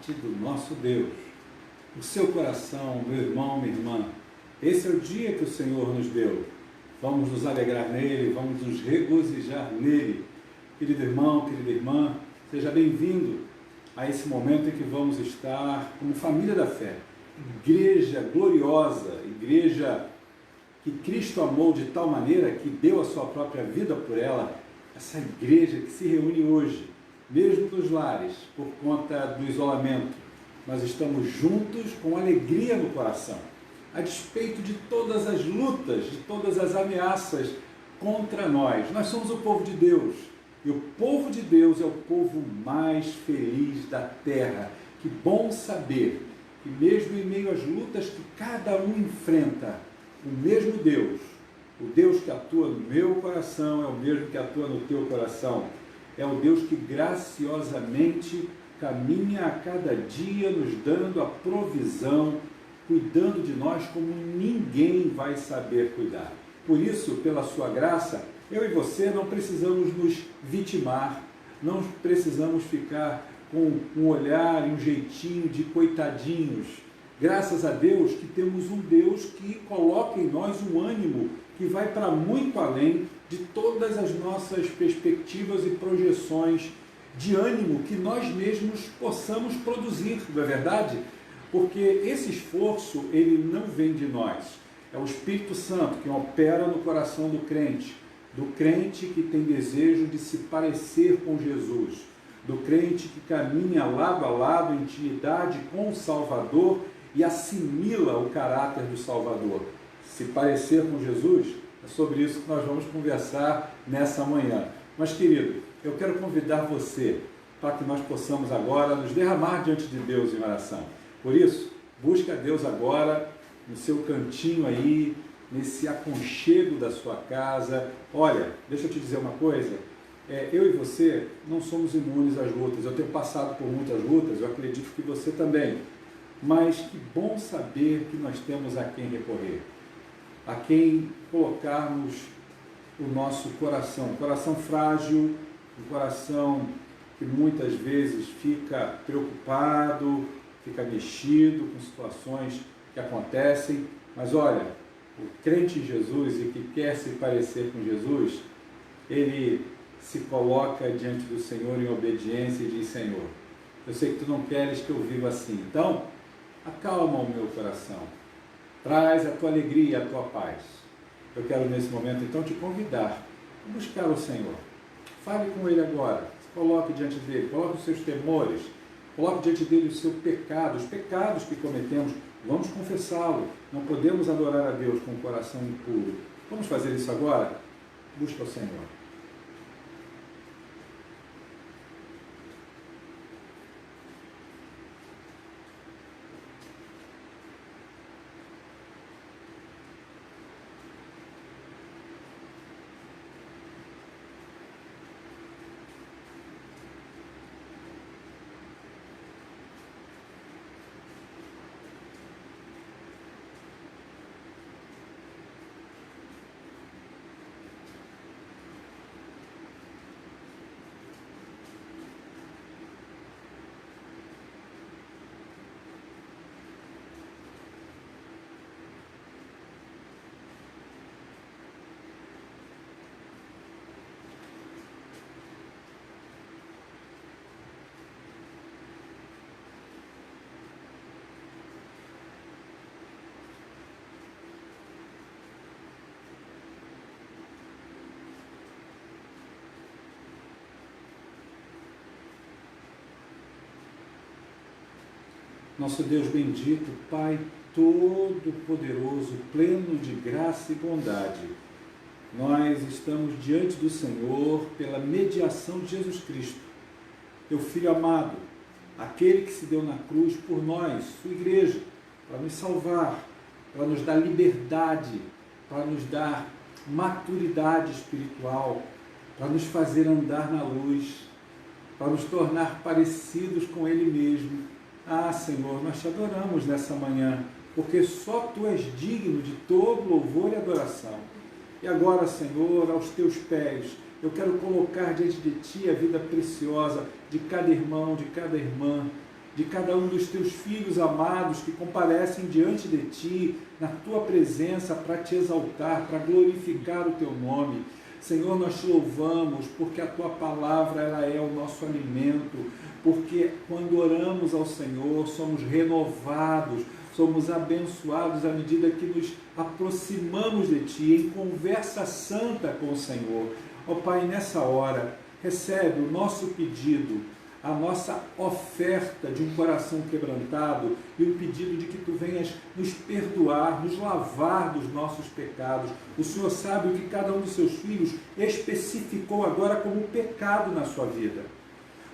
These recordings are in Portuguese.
parte do nosso Deus. O seu coração, meu irmão, minha irmã, esse é o dia que o Senhor nos deu. Vamos nos alegrar nele, vamos nos regozijar nele. Querido irmão, querida irmã, seja bem-vindo a esse momento em que vamos estar como família da fé. Igreja gloriosa, igreja que Cristo amou de tal maneira que deu a sua própria vida por ela. Essa igreja que se reúne hoje, mesmo nos lares, por conta do isolamento, nós estamos juntos com alegria no coração, a despeito de todas as lutas, de todas as ameaças contra nós. Nós somos o povo de Deus, e o povo de Deus é o povo mais feliz da terra. Que bom saber que mesmo em meio às lutas que cada um enfrenta, o mesmo Deus, o Deus que atua no meu coração é o mesmo que atua no teu coração. É o Deus que graciosamente caminha a cada dia nos dando a provisão, cuidando de nós como ninguém vai saber cuidar. Por isso, pela sua graça, eu e você não precisamos nos vitimar, não precisamos ficar com um olhar e um jeitinho de coitadinhos. Graças a Deus que temos um Deus que coloca em nós um ânimo que vai para muito além de todas as nossas perspectivas e projeções de ânimo que nós mesmos possamos produzir, não é verdade? Porque esse esforço, ele não vem de nós. É o Espírito Santo que opera no coração do crente que tem desejo de se parecer com Jesus, do crente que caminha lado a lado em intimidade com o Salvador e assimila o caráter do Salvador. Se parecer com Jesus, é sobre isso que nós vamos conversar nessa manhã. Mas, querido, eu quero convidar você para que nós possamos agora nos derramar diante de Deus em oração. Por isso, busque a Deus agora no seu cantinho aí, nesse aconchego da sua casa. Olha, deixa eu te dizer uma coisa, eu e você não somos imunes às lutas. Eu tenho passado por muitas lutas, eu acredito que você também. Mas que bom saber que nós temos a quem recorrer, a quem colocarmos o nosso coração, coração frágil, um coração que muitas vezes fica preocupado, fica mexido com situações que acontecem. Mas olha, o crente em Jesus e que quer se parecer com Jesus, ele se coloca diante do Senhor em obediência e diz: Senhor, eu sei que tu não queres que eu viva assim, então acalma o meu coração, traz a tua alegria, a tua paz. Eu quero nesse momento então te convidar a buscar o Senhor. Fale com Ele agora, se coloque diante dele, coloque os seus temores, coloque diante dele o seu pecado, os pecados que cometemos. Vamos confessá-lo. Não podemos adorar a Deus com o coração impuro. Vamos fazer isso agora? Busca o Senhor. Nosso Deus bendito, Pai todo-poderoso, pleno de graça e bondade, nós estamos diante do Senhor pela mediação de Jesus Cristo, teu Filho amado, aquele que se deu na cruz por nós, sua igreja, para nos salvar, para nos dar liberdade, para nos dar maturidade espiritual, para nos fazer andar na luz, para nos tornar parecidos com Ele mesmo. Ah, Senhor, nós te adoramos nessa manhã, porque só Tu és digno de todo louvor e adoração. E agora, Senhor, aos Teus pés, eu quero colocar diante de Ti a vida preciosa de cada irmão, de cada irmã, de cada um dos teus filhos amados que comparecem diante de ti, na tua presença, para te exaltar, para glorificar o teu nome. Senhor, nós te louvamos porque a tua palavra ela é o nosso alimento, porque quando oramos ao Senhor somos renovados, somos abençoados à medida que nos aproximamos de ti em conversa santa com o Senhor. Ó Pai, nessa hora, recebe o nosso pedido, a nossa oferta de um coração quebrantado e o pedido de que Tu venhas nos perdoar, nos lavar dos nossos pecados. O Senhor sabe o que cada um dos seus filhos especificou agora como pecado na sua vida.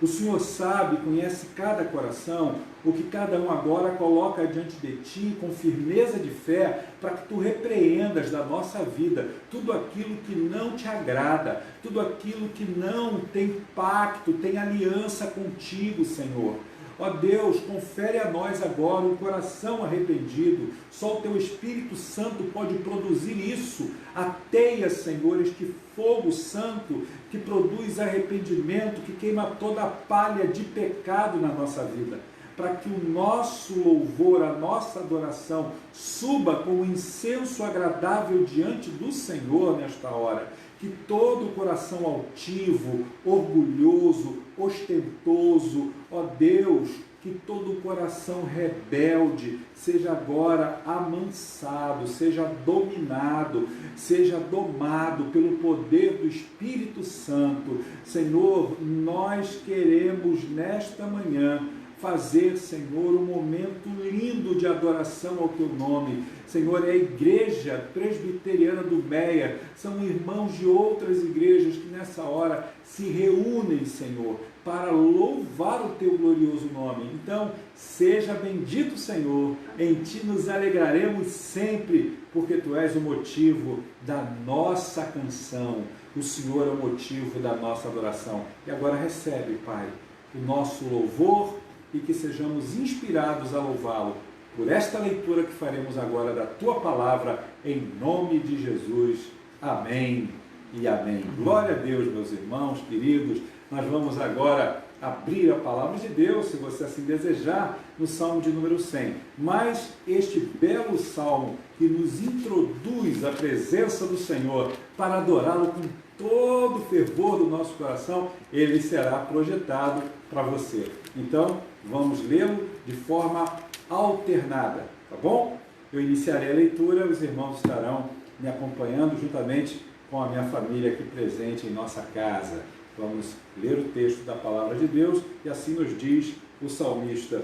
O Senhor sabe, conhece cada coração, o que cada um agora coloca diante de Ti com firmeza de fé, para que Tu repreendas da nossa vida tudo aquilo que não Te agrada, tudo aquilo que não tem pacto, tem aliança contigo, Senhor. Ó Deus, confere a nós agora um coração arrependido. Só o Teu Espírito Santo pode produzir isso. Ateia, Senhor, este fogo santo que produz arrependimento, que queima toda a palha de pecado na nossa vida, para que o nosso louvor, a nossa adoração suba como incenso agradável diante do Senhor nesta hora. Que todo coração altivo, orgulhoso, ostentoso, ó Deus, que todo coração rebelde seja agora amansado, seja dominado, seja domado pelo poder do Espírito Santo. Senhor, nós queremos nesta manhã fazer, Senhor, um momento lindo de adoração ao Teu nome. Senhor, é a Igreja Presbiteriana do Meia, são irmãos de outras igrejas que nessa hora se reúnem, Senhor, para louvar o Teu glorioso nome. Então, seja bendito, Senhor, em Ti nos alegraremos sempre, porque Tu és o motivo da nossa canção, o Senhor é o motivo da nossa adoração. E agora recebe, Pai, o nosso louvor, e que sejamos inspirados a louvá-lo por esta leitura que faremos agora da Tua Palavra, em nome de Jesus. Amém e amém. Glória a Deus, meus irmãos queridos. Nós vamos agora abrir a Palavra de Deus, se você assim desejar, no Salmo de número 100. Mas este belo Salmo que nos introduz à presença do Senhor para adorá-lo com todo o fervor do nosso coração, ele será projetado para você. Então, vamos lê-lo de forma alternada, tá bom? Eu iniciarei a leitura, os irmãos estarão me acompanhando juntamente com a minha família aqui presente em nossa casa. Vamos ler o texto da Palavra de Deus e assim nos diz o salmista: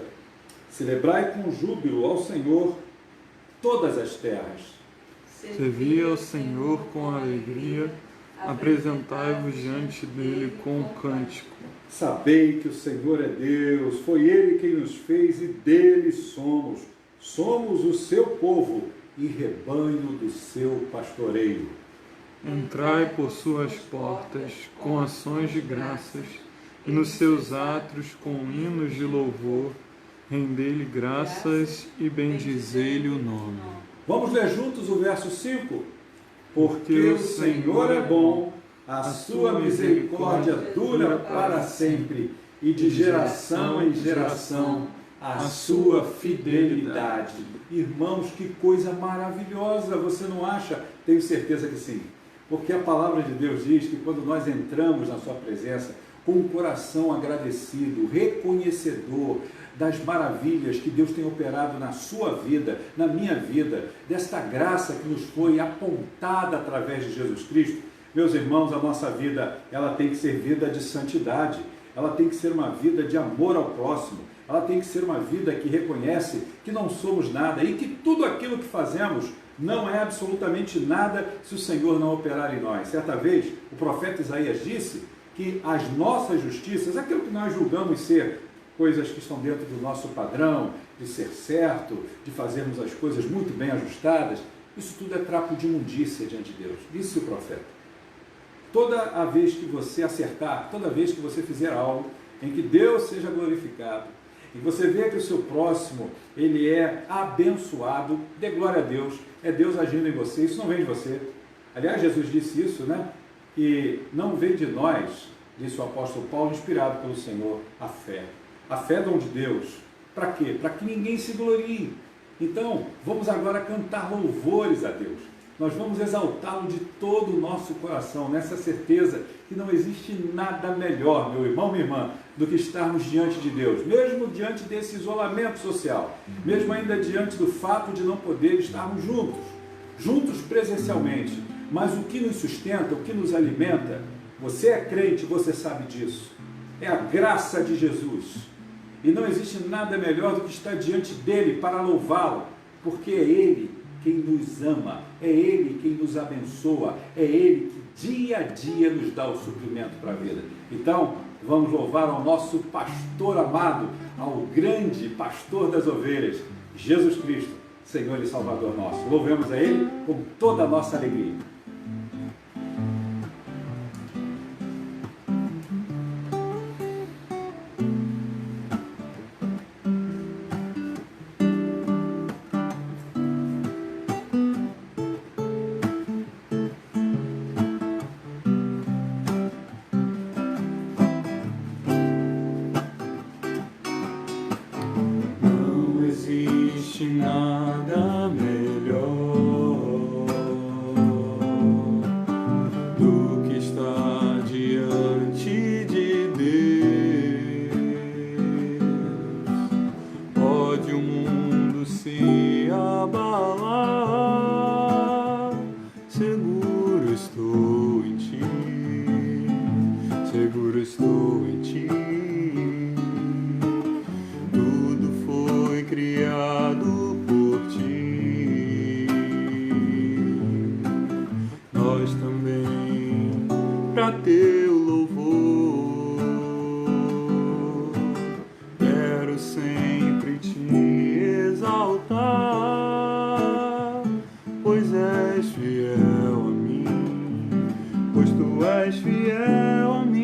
celebrai com júbilo ao Senhor todas as terras. Servi ao Senhor com alegria, apresentai-vos diante dele com cântico. Sabei que o Senhor é Deus, foi Ele quem nos fez e dele somos. Somos o seu povo e rebanho do seu pastoreio. Entrai por suas portas com ações de graças, e nos seus átrios com hinos de louvor, rendei-lhe graças e bendizei-lhe o nome. Vamos ler juntos o verso 5? Porque o Senhor é bom, a sua misericórdia dura para sempre, e de geração em geração a sua fidelidade. Irmãos, que coisa maravilhosa, você não acha? Tenho certeza que sim. Porque a palavra de Deus diz que quando nós entramos na sua presença com um coração agradecido, reconhecedor das maravilhas que Deus tem operado na sua vida, na minha vida, desta graça que nos foi apontada através de Jesus Cristo, meus irmãos, a nossa vida, ela tem que ser vida de santidade, ela tem que ser uma vida de amor ao próximo, ela tem que ser uma vida que reconhece que não somos nada e que tudo aquilo que fazemos não é absolutamente nada se o Senhor não operar em nós. Certa vez, o profeta Isaías disse que as nossas justiças, aquilo que nós julgamos ser coisas que estão dentro do nosso padrão, de ser certo, de fazermos as coisas muito bem ajustadas, isso tudo é trapo de imundícia diante de Deus, disse o profeta. Toda a vez que você acertar, toda vez que você fizer algo em que Deus seja glorificado, e você vê que o seu próximo, ele é abençoado, dê glória a Deus, é Deus agindo em você, isso não vem de você. Aliás, Jesus disse isso, né? Que não vem de nós, disse o apóstolo Paulo, inspirado pelo Senhor, a fé. A fé é dom de Deus, Para quê? Para que ninguém se glorie. Então, vamos agora cantar louvores a Deus. Nós vamos exaltá-lo de todo o nosso coração, nessa certeza que não existe nada melhor, meu irmão, minha irmã, do que estarmos diante de Deus, mesmo diante desse isolamento social, mesmo ainda diante do fato de não poder estarmos juntos presencialmente. Mas o que nos sustenta, o que nos alimenta, você é crente, você sabe disso, é a graça de Jesus. E não existe nada melhor do que estar diante dele para louvá-lo, porque é ele quem nos ama, é ele quem nos abençoa, é ele que dia a dia nos dá o suprimento para a vida. Então, vamos louvar ao nosso pastor amado, ao grande pastor das ovelhas, Jesus Cristo, Senhor e Salvador nosso. Louvemos a ele com toda a nossa alegria. Nada melhor do que estar diante de Deus. Pode o mundo se abalar, seguro estou em ti, seguro estou em ti. Tudo foi criado por ti, nós também, para teu louvor, quero sempre te exaltar, pois és fiel a mim, pois tu és fiel a mim.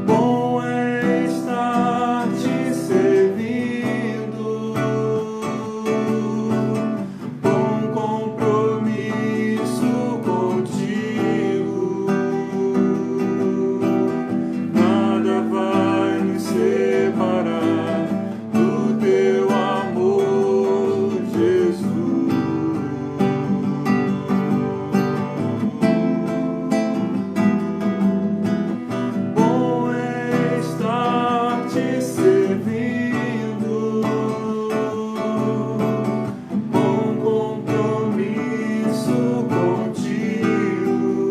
Bom é estar te servindo, bom compromisso contigo, nada vai nos separar do teu amor, Jesus. Bom é estar te servindo, bom compromisso contigo,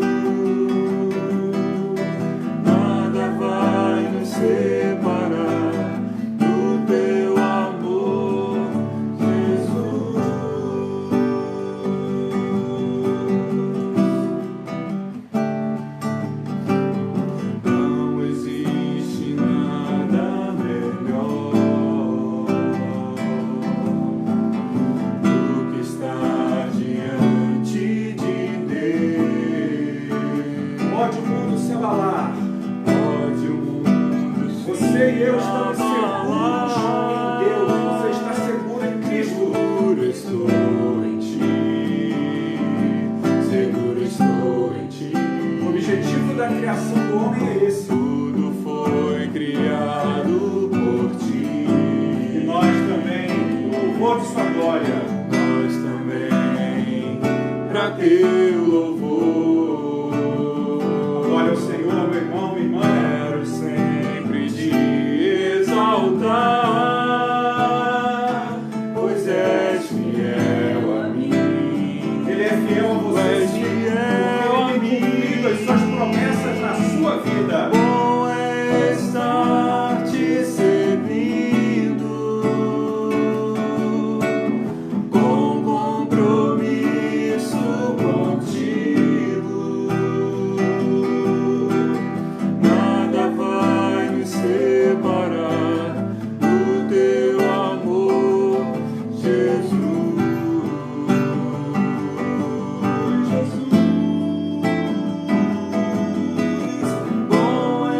nada vai nos separar do teu amor, Jesus. Não existe nada melhor do que estar diante de Deus. Pode o mundo se abalar, Pode o mundo se você e eu estamos seguros em Deus, você está seguro em Cristo. Seguro estou em ti, seguro estou em ti. O objetivo da criação do homem é esse. Tudo foi criado por ti. E nós também, o louvor de sua glória. Nós também, para teu louvor. Glória ao Senhor, meu irmão, minha irmã. Quero sempre te exaltar, pois és fiel a mim. Ele é fiel a Tu você, és sim, fiel a porque Ele tem cumprido as suas promessas na sua vida. Bom é estar te servindo, com compromisso contigo, nada vai nos separar do teu amor, Jesus. Bom é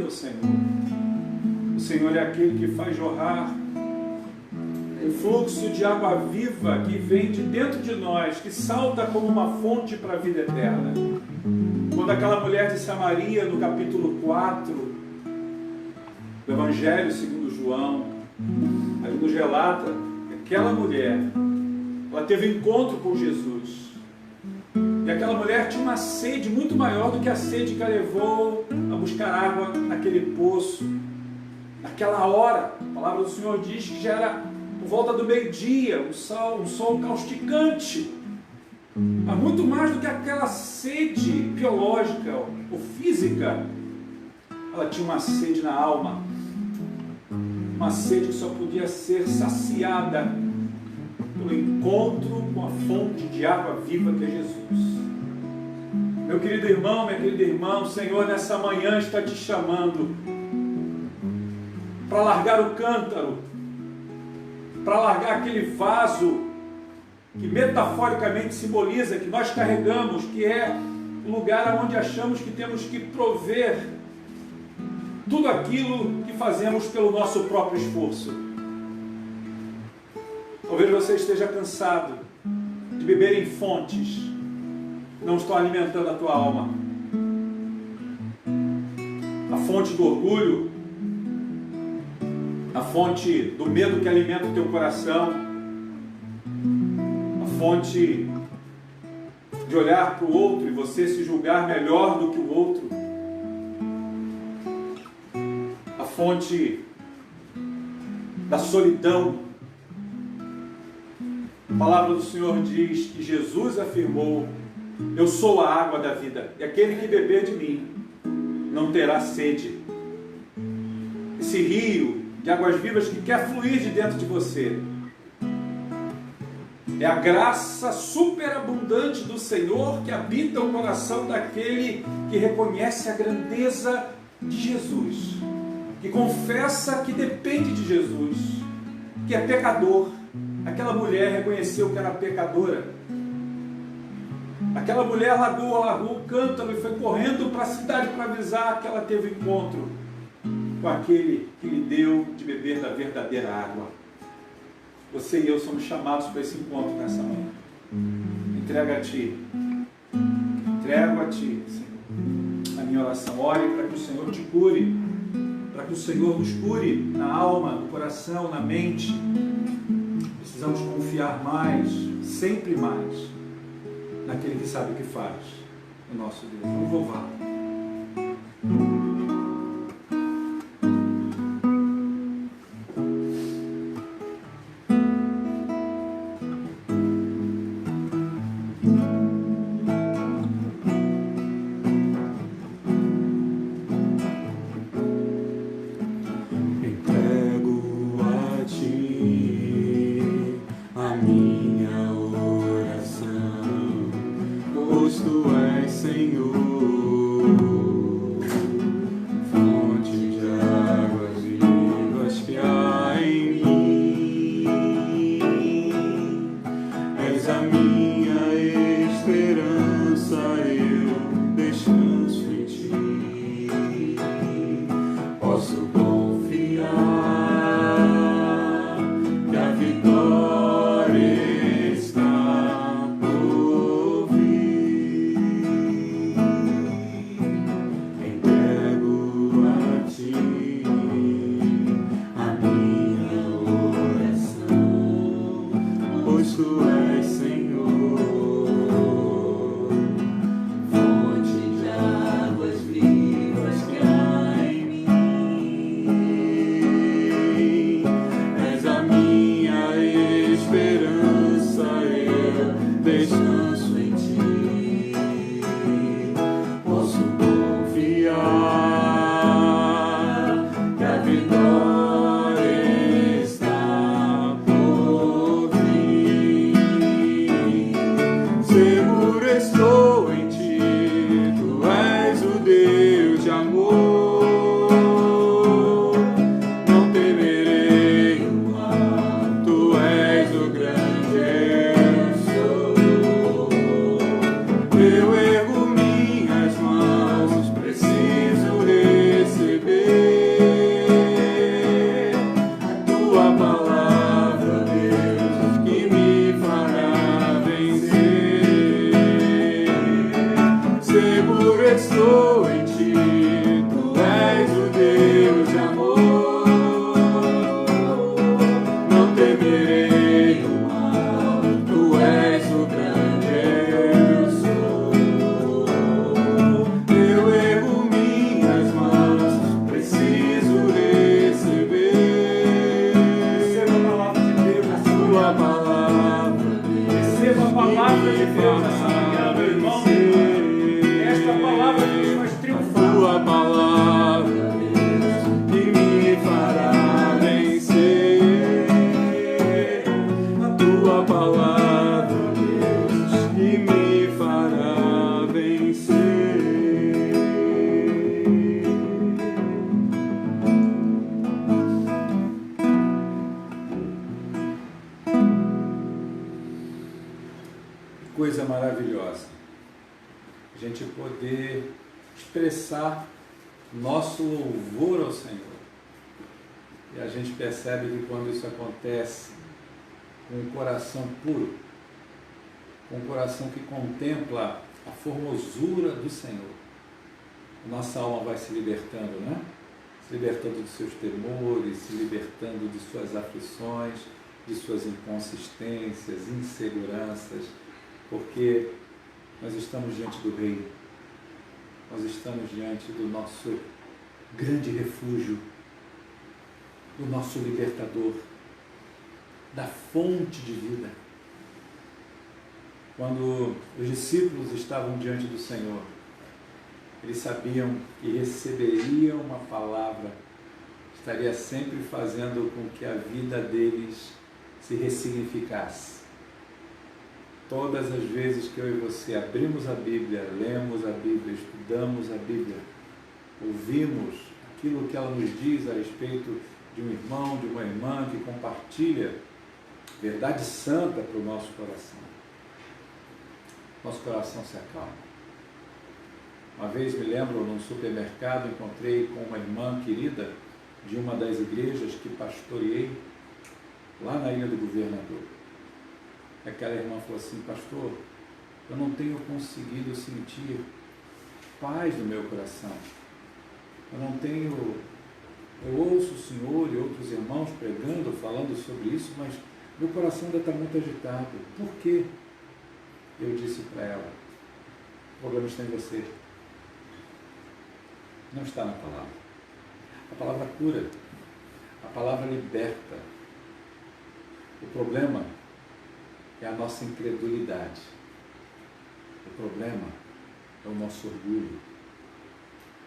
o Senhor. O Senhor é aquele que faz jorrar um fluxo de água viva que vem de dentro de nós, que salta como uma fonte para a vida eterna. Quando aquela mulher de Samaria, no capítulo 4 do Evangelho segundo João, ali nos relata que aquela mulher, ela teve encontro com Jesus. E aquela mulher tinha uma sede muito maior do que a sede que a levou a buscar água naquele poço. Naquela hora, a palavra do Senhor diz que já era por volta do meio-dia, um sol causticante. Mas muito mais do que aquela sede biológica ou física, ela tinha uma sede na alma. Uma sede que só podia ser saciada pelo encontro com a fonte de água viva que é Jesus. Meu querido irmão, minha querida irmã, o Senhor nessa manhã está te chamando para largar o cântaro, para largar aquele vaso que metaforicamente simboliza, que nós carregamos, que é o lugar onde achamos que temos que prover tudo aquilo que fazemos pelo nosso próprio esforço. Talvez você esteja cansado de beber em fontes que não estão alimentando a tua alma. A fonte do orgulho, a fonte do medo que alimenta o teu coração, a fonte de olhar para o outro e você se julgar melhor do que o outro, a fonte da solidão. A palavra do Senhor diz que Jesus afirmou: eu sou a água da vida, e aquele que beber de mim não terá sede. Esse rio de águas vivas que quer fluir de dentro de você é a graça superabundante do Senhor que habita o coração daquele que reconhece a grandeza de Jesus, que confessa que depende de Jesus, que é pecador. Aquela mulher reconheceu que era pecadora. Aquela mulher largou o cântaro e foi correndo para a cidade para avisar que ela teve encontro com aquele que lhe deu de beber da verdadeira água. Você e eu somos chamados para esse encontro nessa manhã. Entrego a Ti, Senhor, a minha oração. Ore para que o Senhor te cure, para que o Senhor nos cure na alma, no coração, na mente. Precisamos confiar mais, sempre mais, naquele que sabe o que faz, o nosso Deus. Vamos louvar. Tu és Senhor. coisa maravilhosa a gente poder expressar nosso louvor ao Senhor. E a gente percebe que quando isso acontece com um coração puro, com um coração que contempla a formosura do Senhor, nossa alma vai se libertando, né? Se libertando dos seus temores, se libertando de suas aflições, de suas inconsistências, inseguranças, porque nós estamos diante do Rei, nós estamos diante do nosso grande refúgio, do nosso libertador, da fonte de vida. Quando os discípulos estavam diante do Senhor, eles sabiam que receberiam uma palavra, estaria sempre fazendo com que a vida deles se ressignificasse. Todas as vezes que eu e você abrimos a Bíblia, lemos a Bíblia, estudamos a Bíblia, ouvimos aquilo que ela nos diz a respeito de um irmão, de uma irmã que compartilha verdade santa para o nosso coração. Nosso coração se acalma. Uma vez, me lembro, num supermercado, encontrei com uma irmã querida de uma das igrejas que pastoreei lá na Ilha do Governador. Aquela irmã falou assim: pastor, eu não tenho conseguido sentir paz no meu coração. Eu ouço o Senhor e outros irmãos pregando, falando sobre isso, mas meu coração ainda está muito agitado. Por quê? Eu disse para ela: o problema está em você. Não está na palavra. A palavra cura, a palavra liberta. O problema é a nossa incredulidade. O problema é o nosso orgulho.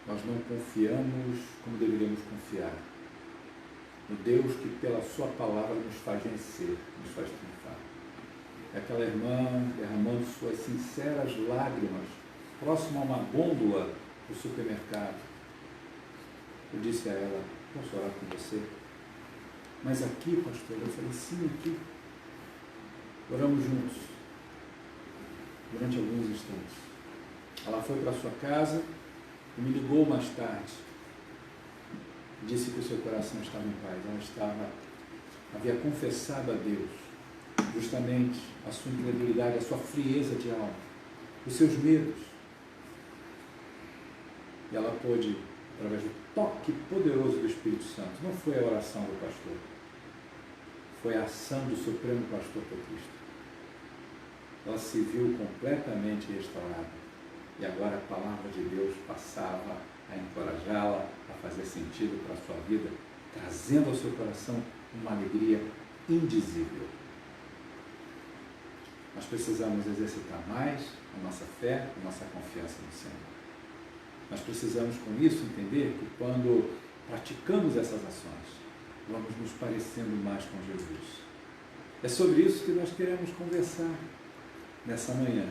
Nós não confiamos como deveríamos confiar no Deus que pela sua palavra nos faz vencer, nos faz triunfar. Aquela irmã derramando suas sinceras lágrimas próximo a uma gôndola do supermercado. Eu disse a ela: posso orar com você? Mas aqui, pastor? Eu falei: sim, aqui. Oramos juntos, durante alguns instantes. Ela foi para sua casa e me ligou mais tarde. Disse que o seu coração estava em paz. Ela havia confessado a Deus justamente a sua incredulidade, a sua frieza de alma, os seus medos. E ela pôde, através do toque poderoso do Espírito Santo, não foi a oração do pastor, foi a ação do Supremo Pastor por Cristo. Ela se viu completamente restaurada. E agora a palavra de Deus passava a encorajá-la, a fazer sentido para a sua vida, trazendo ao seu coração uma alegria indizível. Nós precisamos exercitar mais a nossa fé, a nossa confiança no Senhor. Nós precisamos, com isso, entender que quando praticamos essas ações, vamos nos parecendo mais com Jesus. É sobre isso que nós queremos conversar nessa manhã.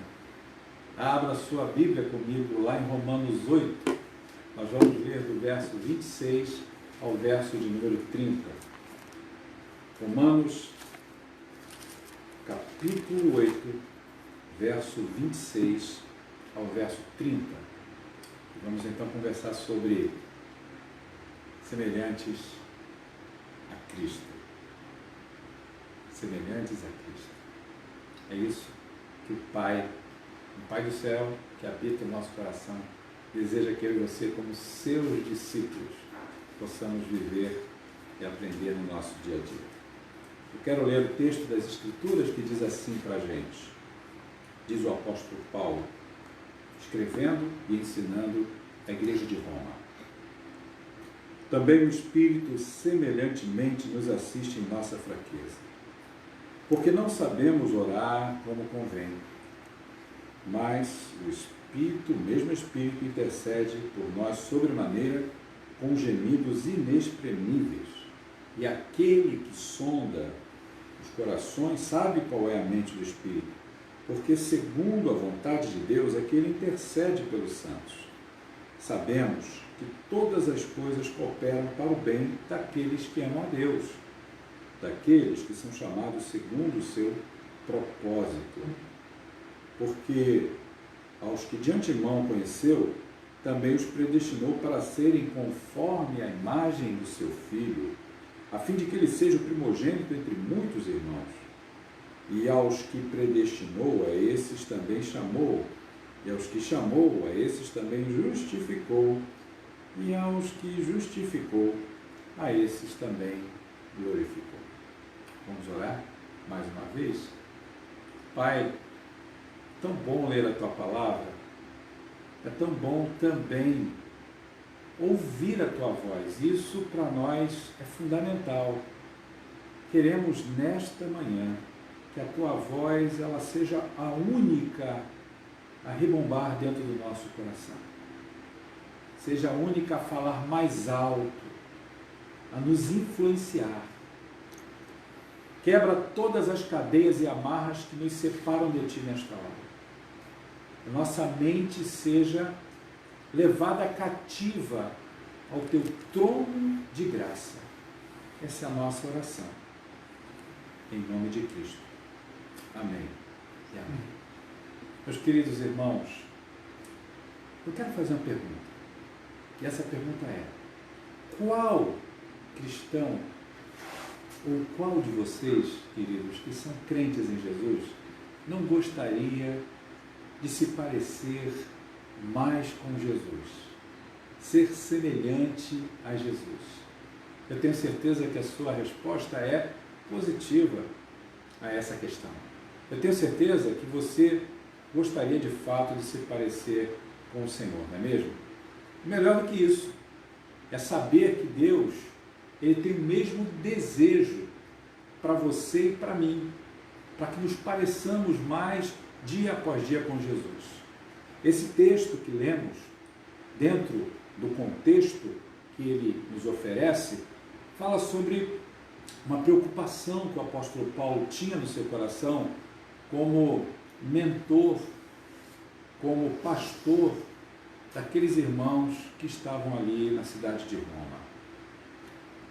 Abra sua Bíblia comigo lá em Romanos 8. Nós vamos ler do verso 26 ao verso de número 30. Romanos, capítulo 8, verso 26 ao verso 30. Vamos então conversar sobre semelhantes a Cristo. Semelhantes a Cristo. É isso que o Pai do céu, que habita no nosso coração, deseja que eu e você, como seus discípulos, possamos viver e aprender no nosso dia a dia. Eu quero ler o texto das Escrituras que diz assim para a gente. Diz o apóstolo Paulo, escrevendo e ensinando a igreja de Roma. Também o Espírito semelhantemente nos assiste em nossa fraqueza, porque não sabemos orar como convém, mas o Espírito, o mesmo Espírito, intercede por nós sobremaneira com gemidos inexprimíveis, e aquele que sonda os corações sabe qual é a mente do Espírito, porque segundo a vontade de Deus é que ele intercede pelos santos. Sabemos que todas as coisas cooperam para o bem daqueles que amam a Deus, daqueles que são chamados segundo o seu propósito. porque aos que de antemão conheceu, também os predestinou para serem conforme a imagem do seu Filho, a fim de que ele seja o primogênito entre muitos irmãos. E aos que predestinou, a esses também chamou, e aos que chamou, a esses também justificou, e aos que justificou, a esses também glorificou. Vamos orar mais uma vez? Pai, tão bom ler a Tua Palavra, é tão bom também ouvir a Tua voz. Isso para nós é fundamental. Queremos nesta manhã que a Tua voz ela seja a única a rebombar dentro do nosso coração. Seja a única a falar mais alto, a nos influenciar. Quebra todas as cadeias e amarras que nos separam de Ti nesta hora. A nossa mente seja levada cativa ao Teu trono de graça. Essa é a nossa oração. Em nome de Cristo. Amém e amém. Meus queridos irmãos, eu quero fazer uma pergunta. E essa pergunta é: qual cristão ou qual de vocês, queridos, que são crentes em Jesus, não gostaria de se parecer mais com Jesus? Ser semelhante a Jesus? Eu tenho certeza que a sua resposta é positiva a essa questão. Eu tenho certeza que você gostaria de fato de se parecer com o Senhor, não é mesmo? Melhor do que isso, é saber que Deus, Ele tem o mesmo desejo para você e para mim, para que nos pareçamos mais dia após dia com Jesus. Esse texto que lemos, dentro do contexto que ele nos oferece, fala sobre uma preocupação que o apóstolo Paulo tinha no seu coração como mentor, como pastor daqueles irmãos que estavam ali na cidade de Roma.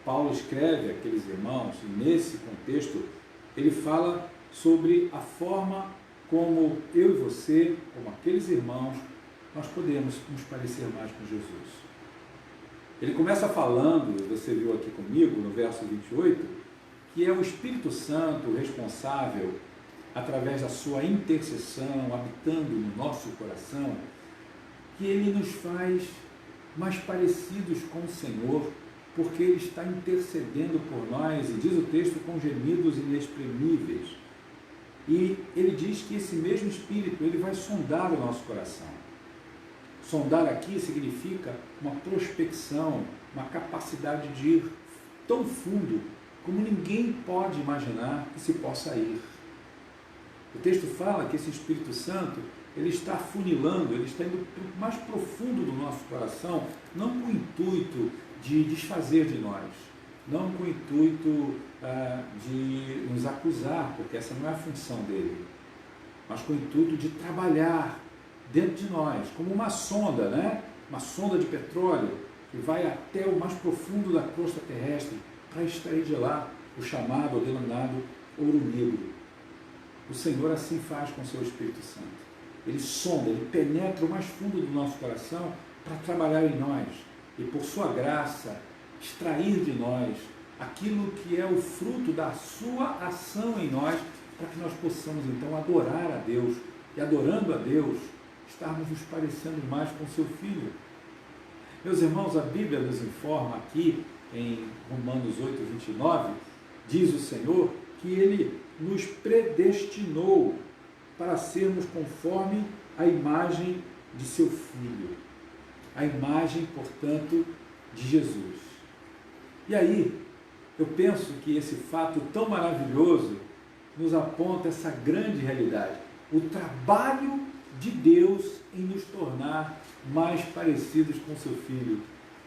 Paulo escreve àqueles irmãos, e nesse contexto ele fala sobre a forma como eu e você, como aqueles irmãos, nós podemos nos parecer mais com Jesus. Ele começa falando, você viu aqui comigo, no verso 28, que é o Espírito Santo responsável, através da sua intercessão, habitando no nosso coração, que ele nos faz mais parecidos com o Senhor, porque ele está intercedendo por nós, e diz o texto, com gemidos inexprimíveis. E ele diz que esse mesmo Espírito, ele vai sondar o nosso coração. Sondar aqui significa uma prospecção, uma capacidade de ir tão fundo como ninguém pode imaginar que se possa ir. O texto fala que esse Espírito Santo, ele está afunilando, ele está indo mais profundo do nosso coração, não com o intuito de desfazer de nós, não com o intuito de nos acusar, porque essa não é a função dele, mas com o intuito de trabalhar dentro de nós, como uma sonda, né? Uma sonda de petróleo que vai até o mais profundo da crosta terrestre para extrair de lá o chamado ou denominado ouro negro. O Senhor assim faz com o seu Espírito Santo. Ele sonda, ele penetra o mais fundo do nosso coração para trabalhar em nós e, por sua graça, extrair de nós aquilo que é o fruto da sua ação em nós, para que nós possamos então adorar a Deus e, adorando a Deus, estarmos nos parecendo mais com seu Filho. Meus irmãos, a Bíblia nos informa aqui em Romanos 8:29, diz o Senhor que Ele nos predestinou para sermos conforme a imagem de seu Filho, a imagem, portanto, de Jesus. E aí, eu penso que esse fato tão maravilhoso nos aponta essa grande realidade, o trabalho de Deus em nos tornar mais parecidos com seu Filho.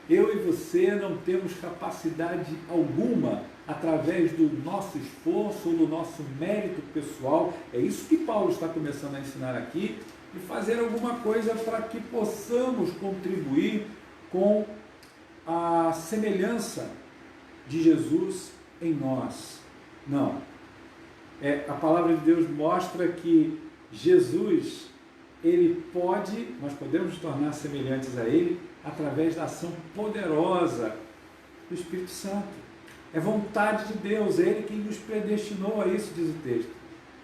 Eu e você não temos capacidade alguma, através do nosso esforço ou do nosso mérito pessoal, é isso que Paulo está começando a ensinar aqui, de fazer alguma coisa para que possamos contribuir com a semelhança de Jesus em nós. Não. A palavra de Deus mostra que Jesus, nós podemos nos tornar semelhantes a Ele através da ação poderosa do Espírito Santo. É vontade de Deus, é Ele quem nos predestinou a isso, diz o texto.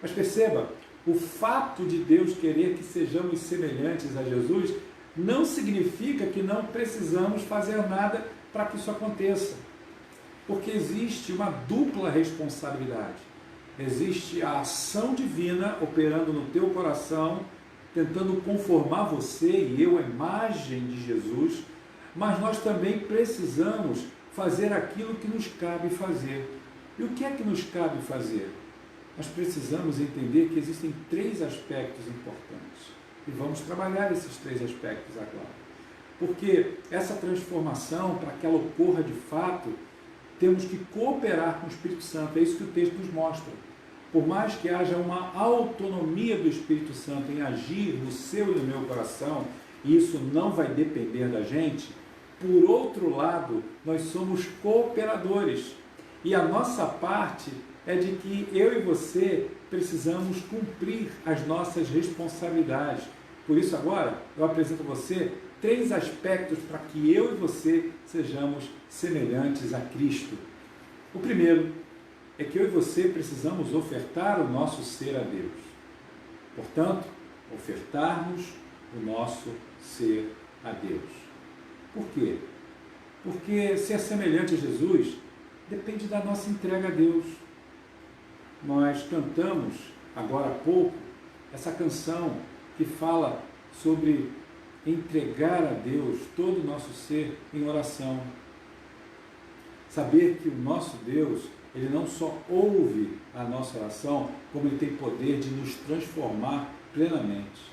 Mas perceba, o fato de Deus querer que sejamos semelhantes a Jesus não significa que não precisamos fazer nada para que isso aconteça. Porque existe uma dupla responsabilidade. Existe a ação divina operando no teu coração, tentando conformar você e eu à imagem de Jesus, mas nós também precisamos fazer aquilo que nos cabe fazer. E o que é que nos cabe fazer? Nós precisamos entender que existem 3 aspectos importantes. E vamos trabalhar esses 3 aspectos agora. Porque essa transformação, para que ela ocorra de fato, temos que cooperar com o Espírito Santo. É isso que o texto nos mostra. Por mais que haja uma autonomia do Espírito Santo em agir no seu e no meu coração, e isso não vai depender da gente, por outro lado, nós somos cooperadores. E a nossa parte é de que eu e você precisamos cumprir as nossas responsabilidades. Por isso agora eu apresento a você 3 aspectos para que eu e você sejamos semelhantes a Cristo. O primeiro é que eu e você precisamos ofertar o nosso ser a Deus. Portanto, ofertarmos o nosso ser a Deus. Por quê? Porque ser semelhante a Jesus depende da nossa entrega a Deus. Nós cantamos, agora há pouco, essa canção que fala sobre entregar a Deus todo o nosso ser em oração. Saber que o nosso Deus, Ele não só ouve a nossa oração, como Ele tem poder de nos transformar plenamente.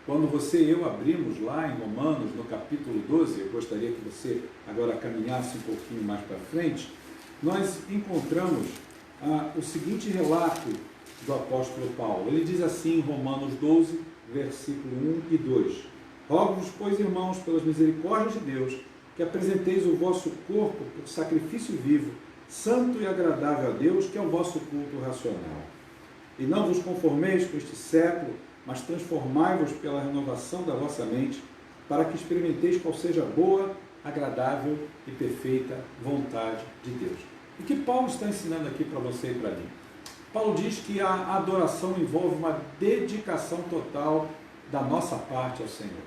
Quando você e eu abrimos lá em Romanos, no capítulo 12, eu gostaria que você agora caminhasse um pouquinho mais para frente, nós encontramos o seguinte relato do apóstolo Paulo. Ele diz assim em Romanos 12, versículo 1 e 2. Rogo-vos, pois, irmãos, pelas misericórdias de Deus, que apresenteis o vosso corpo por sacrifício vivo, santo e agradável a Deus, que é o vosso culto racional. E não vos conformeis com este século, mas transformai-vos pela renovação da vossa mente, para que experimenteis qual seja a boa, agradável e perfeita vontade de Deus. O que Paulo está ensinando aqui para você e para mim? Paulo diz que a adoração envolve uma dedicação total da nossa parte ao Senhor.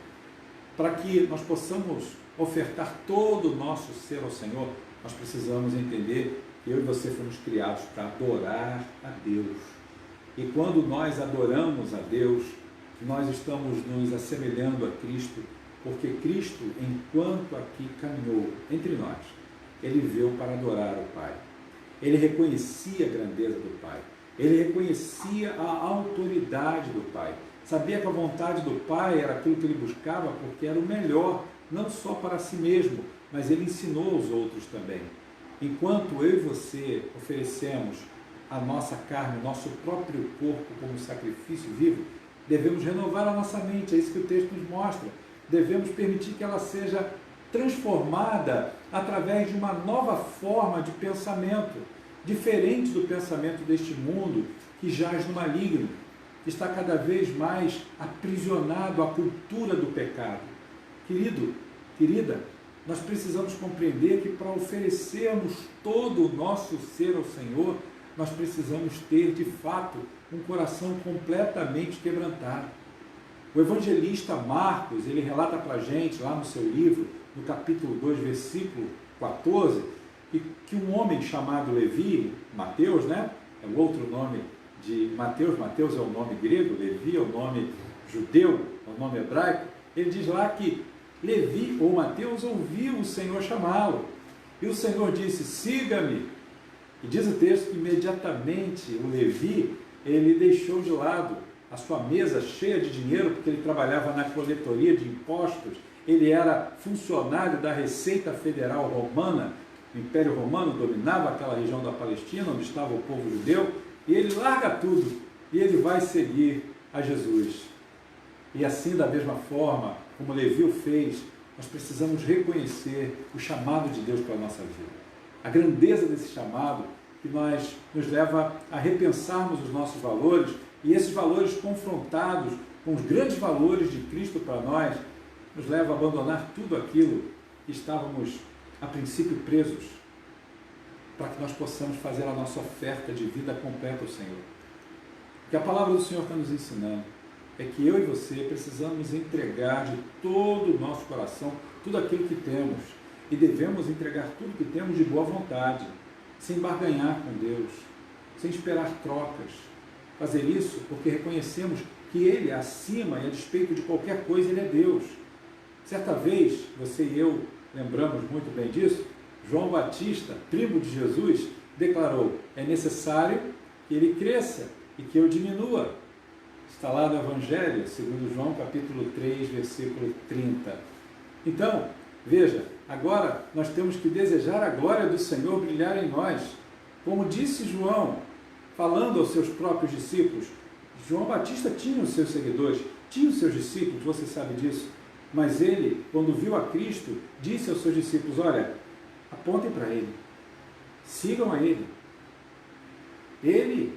Para que nós possamos ofertar todo o nosso ser ao Senhor, nós precisamos entender que eu e você fomos criados para adorar a Deus. E quando nós adoramos a Deus, nós estamos nos assemelhando a Cristo, porque Cristo, enquanto aqui caminhou entre nós, Ele veio para adorar o Pai. Ele reconhecia a grandeza do Pai. Ele reconhecia a autoridade do Pai. Sabia que a vontade do Pai era aquilo que ele buscava, porque era o melhor, não só para si mesmo, mas ele ensinou aos outros também. Enquanto eu e você oferecemos a nossa carne, o nosso próprio corpo como sacrifício vivo, devemos renovar a nossa mente, é isso que o texto nos mostra. Devemos permitir que ela seja transformada através de uma nova forma de pensamento, diferente do pensamento deste mundo que jaz no maligno, que está cada vez mais aprisionado à cultura do pecado. Querido, querida, nós precisamos compreender que para oferecermos todo o nosso ser ao Senhor, nós precisamos ter, de fato, um coração completamente quebrantado. O evangelista Marcos, ele relata para a gente, lá no seu livro, no capítulo 2, versículo 14, que um homem chamado Levi, Mateus, né? É o outro nome de Mateus. Mateus é o nome grego, Levi é o nome judeu, é o nome hebraico. Ele diz lá que Levi, ou Mateus, ouviu o Senhor chamá-lo. E o Senhor disse, siga-me. E diz o texto que imediatamente o Levi, ele deixou de lado a sua mesa cheia de dinheiro, porque ele trabalhava na coletoria de impostos, ele era funcionário da Receita Federal Romana, o Império Romano dominava aquela região da Palestina, onde estava o povo judeu, e ele larga tudo, e ele vai seguir a Jesus. E assim, da mesma forma, como Levi o fez, nós precisamos reconhecer o chamado de Deus para a nossa vida. A grandeza desse chamado que nos leva a repensarmos os nossos valores E esses valores confrontados com os grandes valores de Cristo para nós, nos leva a abandonar tudo aquilo que estávamos, a princípio, presos, para que nós possamos fazer a nossa oferta de vida completa ao Senhor. O que a palavra do Senhor está nos ensinando é que eu e você precisamos entregar de todo o nosso coração tudo aquilo que temos, e devemos entregar tudo que temos de boa vontade, sem barganhar com Deus, sem esperar trocas. Fazer isso porque reconhecemos que Ele é acima e a despeito de qualquer coisa, Ele é Deus. Certa vez, você e eu lembramos muito bem disso, João Batista, primo de Jesus, declarou: é necessário que Ele cresça e que eu diminua. Está lá no Evangelho, segundo João, capítulo 3, versículo 30. Então, veja, agora nós temos que desejar a glória do Senhor brilhar em nós. Como disse João, falando aos seus próprios discípulos, João Batista tinha os seus seguidores, tinha os seus discípulos, você sabe disso, mas ele, quando viu a Cristo, disse aos seus discípulos: olha, apontem para Ele, sigam a Ele. Ele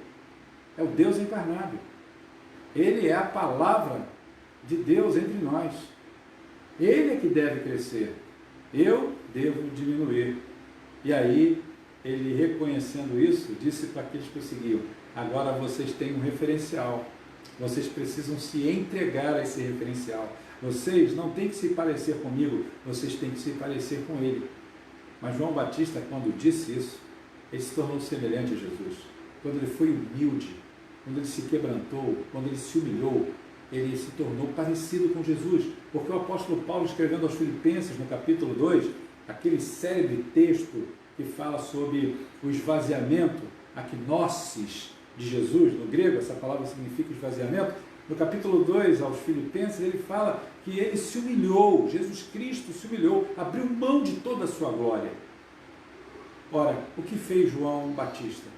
é o Deus encarnado, Ele é a palavra de Deus entre nós, Ele é que deve crescer, eu devo diminuir. E aí, ele, reconhecendo isso, disse para aqueles que o seguiam: agora vocês têm um referencial, vocês precisam se entregar a esse referencial. Vocês não têm que se parecer comigo, vocês têm que se parecer com Ele. Mas João Batista, quando disse isso, ele se tornou semelhante a Jesus. Quando ele foi humilde, quando ele se quebrantou, quando ele se humilhou, ele se tornou parecido com Jesus. Porque o apóstolo Paulo, escrevendo aos Filipenses, no capítulo 2, aquele célebre texto que fala sobre o esvaziamento, a gnosis de Jesus, no grego essa palavra significa esvaziamento. No capítulo 2, aos Filipenses, ele fala que ele se humilhou, Jesus Cristo se humilhou, abriu mão de toda a sua glória. Ora, o que fez João Batista?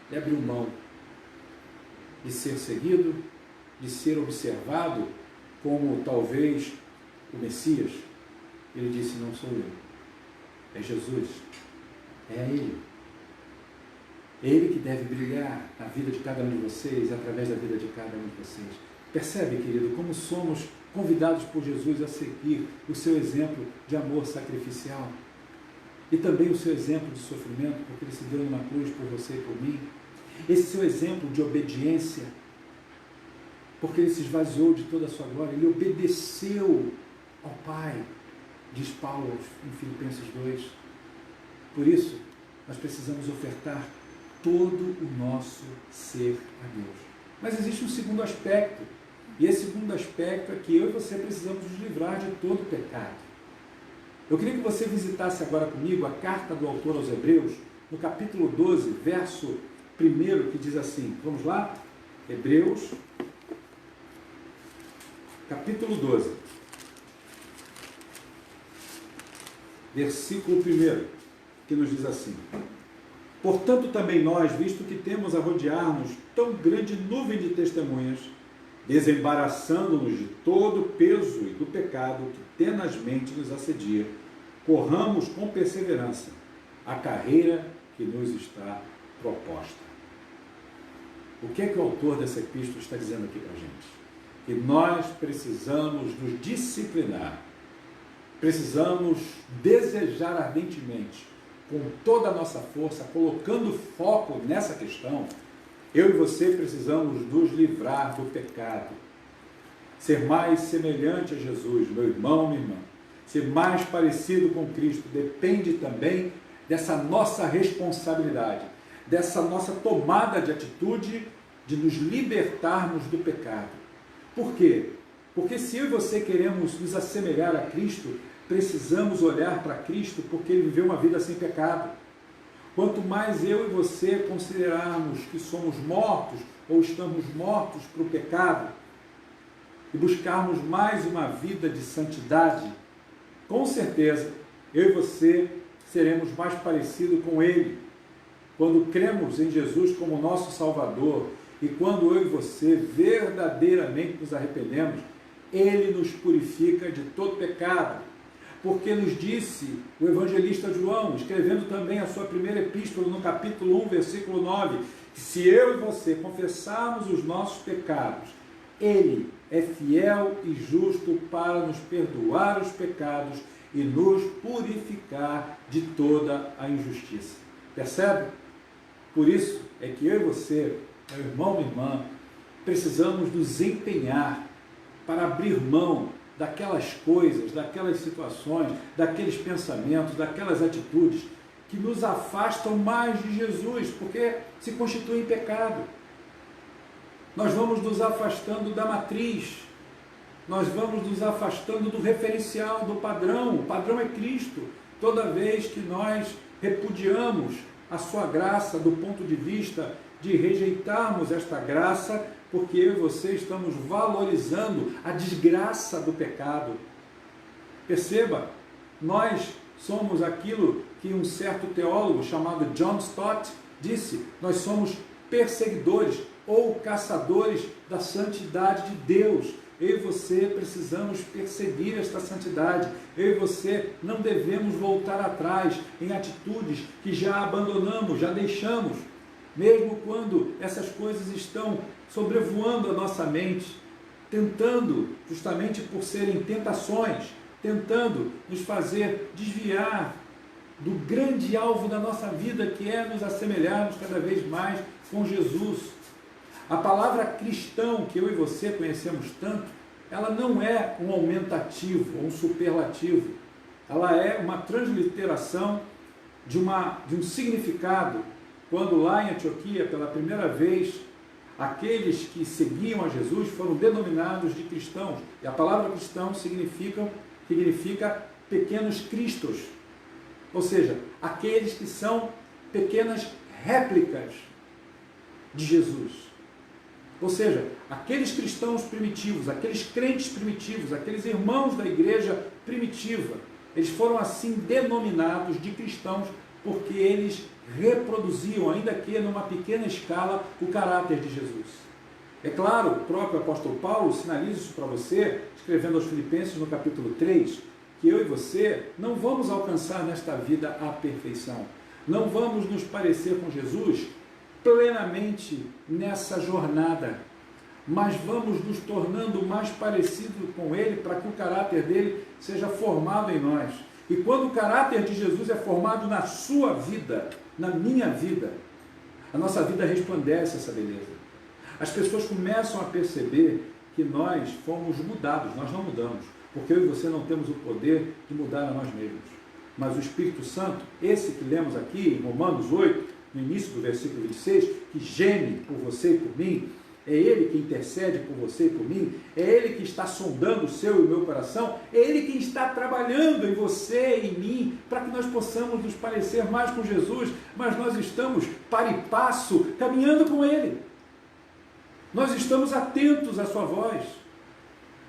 Ele abriu mão de ser seguido, de ser observado como talvez o Messias. Ele disse: não sou eu, é Jesus, é Ele. Ele que deve brilhar na vida de cada um de vocês, através da vida de cada um de vocês. Percebe, querido, como somos convidados por Jesus a seguir o seu exemplo de amor sacrificial e também o seu exemplo de sofrimento, porque Ele se deu numa cruz por você e por mim. Esse seu exemplo de obediência, porque Ele se esvaziou de toda a sua glória, Ele obedeceu ao Pai, diz Paulo em Filipenses 2. Por isso, nós precisamos ofertar todo o nosso ser a Deus. Mas existe um segundo aspecto, e esse segundo aspecto é que eu e você precisamos nos livrar de todo o pecado. Eu queria que você visitasse agora comigo a carta do autor aos Hebreus, no capítulo 12, verso 1, que diz assim, vamos lá? Hebreus, capítulo 12, versículo 1, que nos diz assim: portanto também nós, visto que temos a rodear-nos tão grande nuvem de testemunhas, desembaraçando-nos de todo o peso e do pecado que tenazmente nos assedia, corramos com perseverança a carreira que nos está proposta. O que é que o autor dessa epístola está dizendo aqui para a gente? Que nós precisamos nos disciplinar, precisamos desejar ardentemente, com toda a nossa força, colocando foco nessa questão. Eu e você precisamos nos livrar do pecado, ser mais semelhante a Jesus, meu irmão, minha irmã, ser mais parecido com Cristo, depende também dessa nossa responsabilidade, dessa nossa tomada de atitude de nos libertarmos do pecado. Por quê? Porque se eu e você queremos nos assemelhar a Cristo, precisamos olhar para Cristo, porque Ele viveu uma vida sem pecado. Quanto mais eu e você considerarmos que somos mortos, ou estamos mortos para o pecado, e buscarmos mais uma vida de santidade, com certeza, eu e você seremos mais parecidos com Ele. Quando cremos em Jesus como nosso Salvador, e quando eu e você verdadeiramente nos arrependemos, Ele nos purifica de todo pecado. porque nos disse o evangelista João, escrevendo também a sua primeira epístola, no capítulo 1, versículo 9, que se eu e você confessarmos os nossos pecados, Ele é fiel e justo para nos perdoar os pecados e nos purificar de toda a injustiça. Percebe? Por isso é que eu e você, meu irmão, minha irmã, precisamos nos empenhar para abrir mão daquelas coisas, daquelas situações, daqueles pensamentos, daquelas atitudes que nos afastam mais de Jesus, porque se constituem pecado. Nós vamos nos afastando da matriz, nós vamos nos afastando do referencial, do padrão. O padrão é Cristo. Toda vez que nós repudiamos a sua graça do ponto de vista de rejeitarmos esta graça, porque eu e você estamos valorizando a desgraça do pecado. Perceba, nós somos aquilo que um certo teólogo chamado John Stott disse: nós somos perseguidores ou caçadores da santidade de Deus. Eu e você precisamos perseguir esta santidade. Eu e você não devemos voltar atrás em atitudes que já abandonamos, já deixamos, mesmo quando essas coisas estão sobrevoando a nossa mente, tentando, justamente por serem tentações, tentando nos fazer desviar do grande alvo da nossa vida, que é nos assemelharmos cada vez mais com Jesus. A palavra cristão, que eu e você conhecemos tanto, ela não é um aumentativo ou um superlativo. Ela é uma transliteração de um significado, quando lá em Antioquia, pela primeira vez, aqueles que seguiam a Jesus foram denominados de cristãos. E a palavra cristão significa pequenos cristos, ou seja, aqueles que são pequenas réplicas de Jesus. Ou seja, aqueles cristãos primitivos, aqueles crentes primitivos, aqueles irmãos da igreja primitiva, eles foram assim denominados de cristãos porque eles reproduziam, ainda que numa pequena escala, o caráter de Jesus. É claro, o próprio apóstolo Paulo sinaliza isso para você, escrevendo aos Filipenses no capítulo 3, que eu e você não vamos alcançar nesta vida a perfeição. Não vamos nos parecer com Jesus plenamente nessa jornada, mas vamos nos tornando mais parecido com Ele para que o caráter dele seja formado em nós. E quando o caráter de Jesus é formado na sua vida, na minha vida, a nossa vida resplandece essa beleza. As pessoas começam a perceber que nós fomos mudados, nós não mudamos, porque eu e você não temos o poder de mudar a nós mesmos. Mas o Espírito Santo, esse que lemos aqui em Romanos 8, no início do versículo 26, que geme por você e por mim, é Ele que intercede por você e por mim, é Ele que está sondando o seu e o meu coração, é Ele que está trabalhando em você e em mim, para que nós possamos nos parecer mais com Jesus, mas nós estamos para e passo, caminhando com Ele. Nós estamos atentos à sua voz,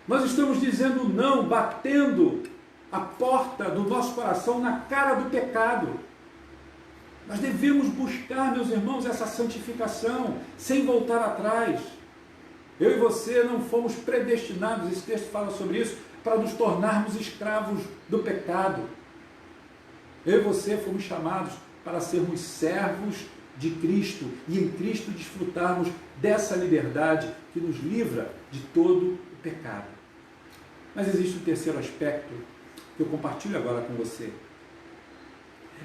nós estamos dizendo não, batendo a porta do nosso coração na cara do pecado. Nós devemos buscar, meus irmãos, essa santificação, sem voltar atrás. Eu e você não fomos predestinados, esse texto fala sobre isso, para nos tornarmos escravos do pecado. Eu e você fomos chamados para sermos servos de Cristo e em Cristo desfrutarmos dessa liberdade que nos livra de todo o pecado. Mas existe um terceiro aspecto que eu compartilho agora com você.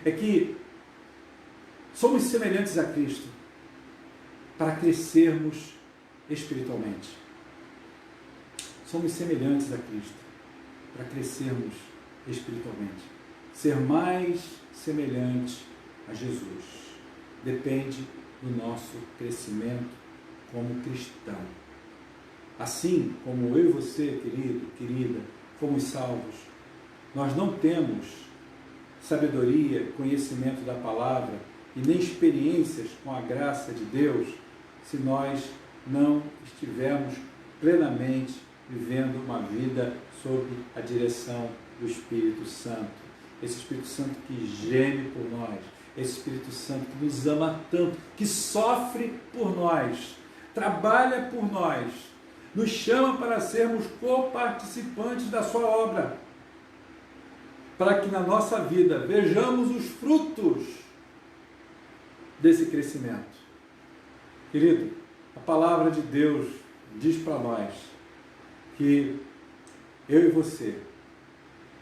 É que somos semelhantes a Cristo para crescermos espiritualmente. Somos semelhantes a Cristo para crescermos espiritualmente. Ser mais semelhante a Jesus depende do nosso crescimento como cristão. Assim como eu e você, querido, querida, fomos salvos, nós não temos sabedoria, conhecimento da palavra e nem experiências com a graça de Deus se nós não estivermos plenamente vivendo uma vida sob a direção do Espírito Santo. Esse Espírito Santo que geme por nós, esse Espírito Santo que nos ama tanto, que sofre por nós, trabalha por nós, nos chama para sermos coparticipantes da sua obra. para que na nossa vida vejamos os frutos desse crescimento. Querido, a palavra de Deus diz para nós que eu e você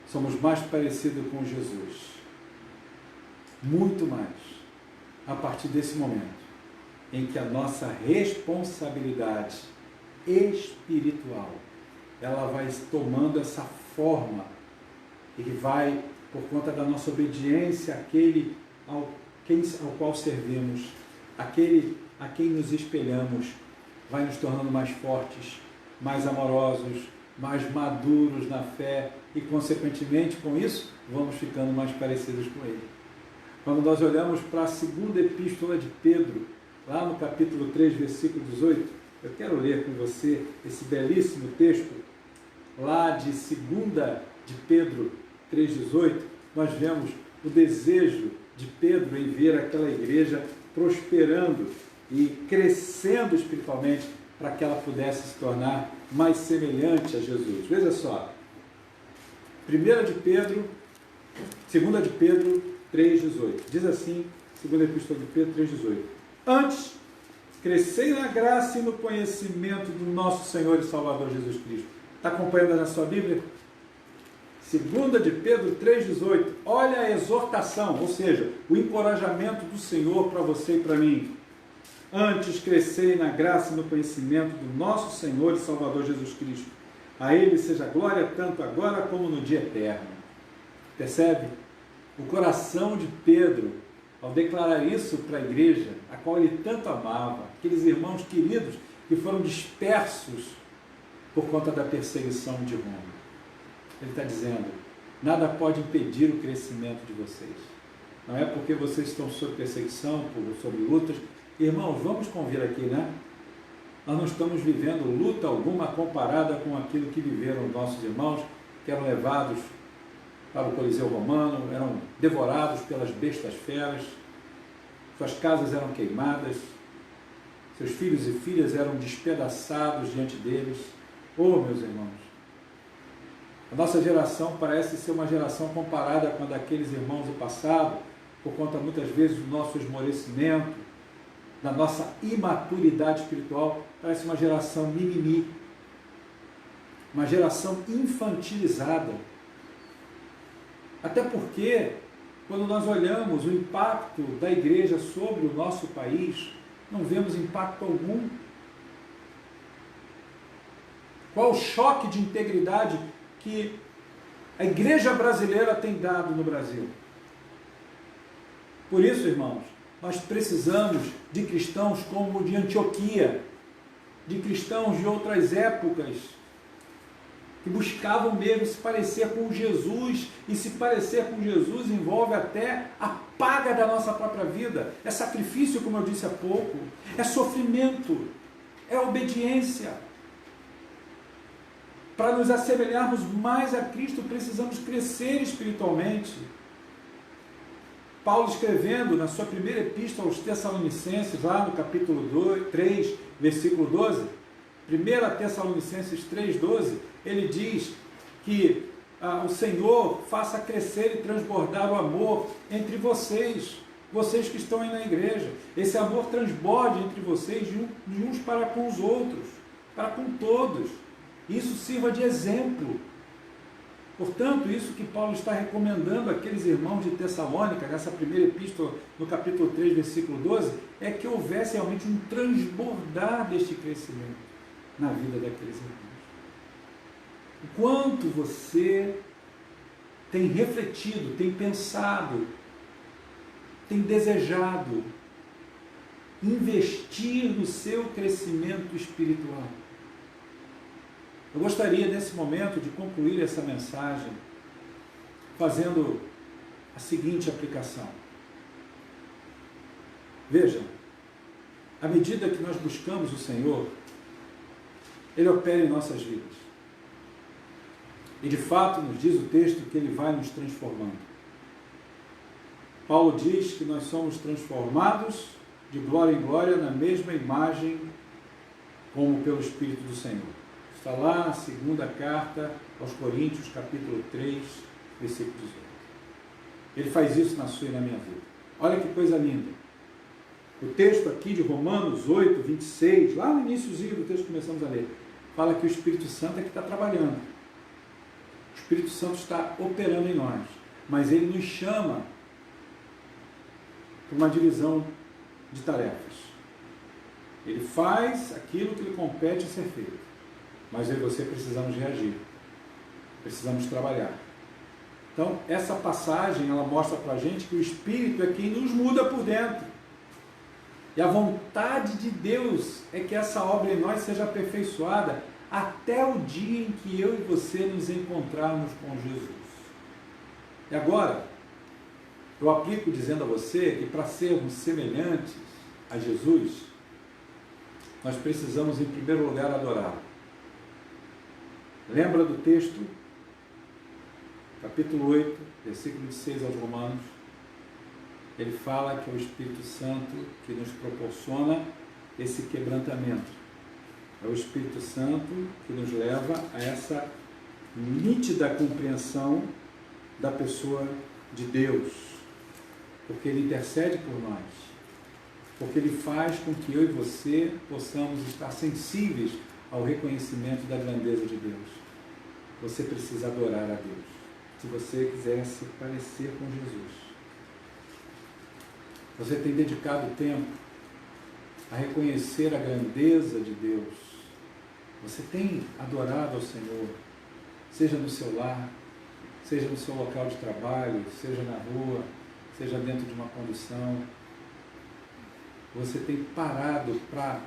somos mais parecidos com Jesus, muito mais, a partir desse momento em que a nossa responsabilidade espiritual, ela vai tomando essa forma e vai, por conta da nossa obediência àquele ao qual servimos, aquele a quem nos espelhamos, vai nos tornando mais fortes, mais amorosos, mais maduros na fé e, consequentemente, com isso, vamos ficando mais parecidos com Ele. Quando nós olhamos para a segunda epístola de Pedro, lá no capítulo 3, versículo 18, eu quero ler com você esse belíssimo texto, lá de 2 de Pedro 3,18, nós vemos o desejo de Pedro em ver aquela igreja prosperando e crescendo espiritualmente para que ela pudesse se tornar mais semelhante a Jesus. Veja só, 2 de Pedro 3,18, diz assim, 2 Epístola de Pedro 3,18: Antes, crescei na graça e no conhecimento do nosso Senhor e Salvador Jesus Cristo. Está acompanhando na sua Bíblia? 2 de Pedro 3,18, olha a exortação, ou seja, o encorajamento do Senhor para você e para mim. Antes crescei na graça e no conhecimento do nosso Senhor e Salvador Jesus Cristo. A Ele seja glória tanto agora como no dia eterno. Percebe? O coração de Pedro, ao declarar isso para a igreja, a qual ele tanto amava, aqueles irmãos queridos que foram dispersos por conta da perseguição de Roma. Ele está dizendo, nada pode impedir o crescimento de vocês. Não é porque vocês estão sob perseguição, sob lutas. Irmãos, vamos convir aqui, né? Nós não estamos vivendo luta alguma comparada com aquilo que viveram nossos irmãos, que eram levados para o Coliseu Romano, eram devorados pelas bestas feras, suas casas eram queimadas, seus filhos e filhas eram despedaçados diante deles. Oh, meus irmãos, a nossa geração parece ser uma geração comparada com a daqueles irmãos do passado, por conta muitas vezes do nosso esmorecimento, da nossa imaturidade espiritual. Parece uma geração mimimi, uma geração infantilizada. Até porque, quando nós olhamos o impacto da igreja sobre o nosso país, não vemos impacto algum. Qual o choque de integridade que a igreja brasileira tem dado no Brasil? Por isso, irmãos, nós precisamos de cristãos como o de Antioquia, de cristãos de outras épocas, que buscavam mesmo se parecer com Jesus, e se parecer com Jesus envolve até a paga da nossa própria vida, é sacrifício, como eu disse há pouco, é sofrimento, é obediência. Para nos assemelharmos mais a Cristo, precisamos crescer espiritualmente. Paulo, escrevendo na sua primeira epístola aos Tessalonicenses, lá no capítulo 3, versículo 12, 1 Tessalonicenses 3,12, ele diz que o Senhor faça crescer e transbordar o amor entre vocês, vocês que estão aí na igreja. Esse amor transborde entre vocês de uns para com os outros, para com todos. Isso sirva de exemplo. Portanto, isso que Paulo está recomendando àqueles irmãos de Tessalônica, nessa primeira epístola, no capítulo 3, versículo 12, é que houvesse realmente um transbordar deste crescimento na vida daqueles irmãos. O quanto você tem refletido, tem pensado, tem desejado investir no seu crescimento espiritual. Eu gostaria, nesse momento, de concluir essa mensagem fazendo a seguinte aplicação. Veja, à medida que nós buscamos o Senhor, Ele opera em nossas vidas. E, de fato, nos diz o texto que Ele vai nos transformando. Paulo diz que nós somos transformados de glória em glória na mesma imagem como pelo Espírito do Senhor. Está lá na segunda carta aos Coríntios, capítulo 3, versículo 18. Ele faz isso na sua e na minha vida. Olha que coisa linda. O texto aqui de Romanos 8, 26, lá no iníciozinho do texto que começamos a ler, fala que o Espírito Santo é que está trabalhando. O Espírito Santo está operando em nós. Mas ele nos chama para uma divisão de tarefas. Ele faz aquilo que lhe compete ser feito. Mas eu e você precisamos reagir. Precisamos trabalhar. Então, essa passagem, ela mostra para a gente que o Espírito é quem nos muda por dentro. E a vontade de Deus é que essa obra em nós seja aperfeiçoada até o dia em que eu e você nos encontrarmos com Jesus. E agora, eu aplico dizendo a você que para sermos semelhantes a Jesus, nós precisamos, em primeiro lugar, adorá-lo. Lembra do texto, capítulo 8, versículo de 6 aos Romanos? Ele fala que é o Espírito Santo que nos proporciona esse quebrantamento. É o Espírito Santo que nos leva a essa nítida compreensão da pessoa de Deus. Porque Ele intercede por nós. Porque Ele faz com que eu e você possamos estar sensíveis ao reconhecimento da grandeza de Deus. Você precisa adorar a Deus, se você quiser se parecer com Jesus. Você tem dedicado tempo a reconhecer a grandeza de Deus. Você tem adorado ao Senhor, seja no seu lar, seja no seu local de trabalho, seja na rua, seja dentro de uma condução. Você tem parado para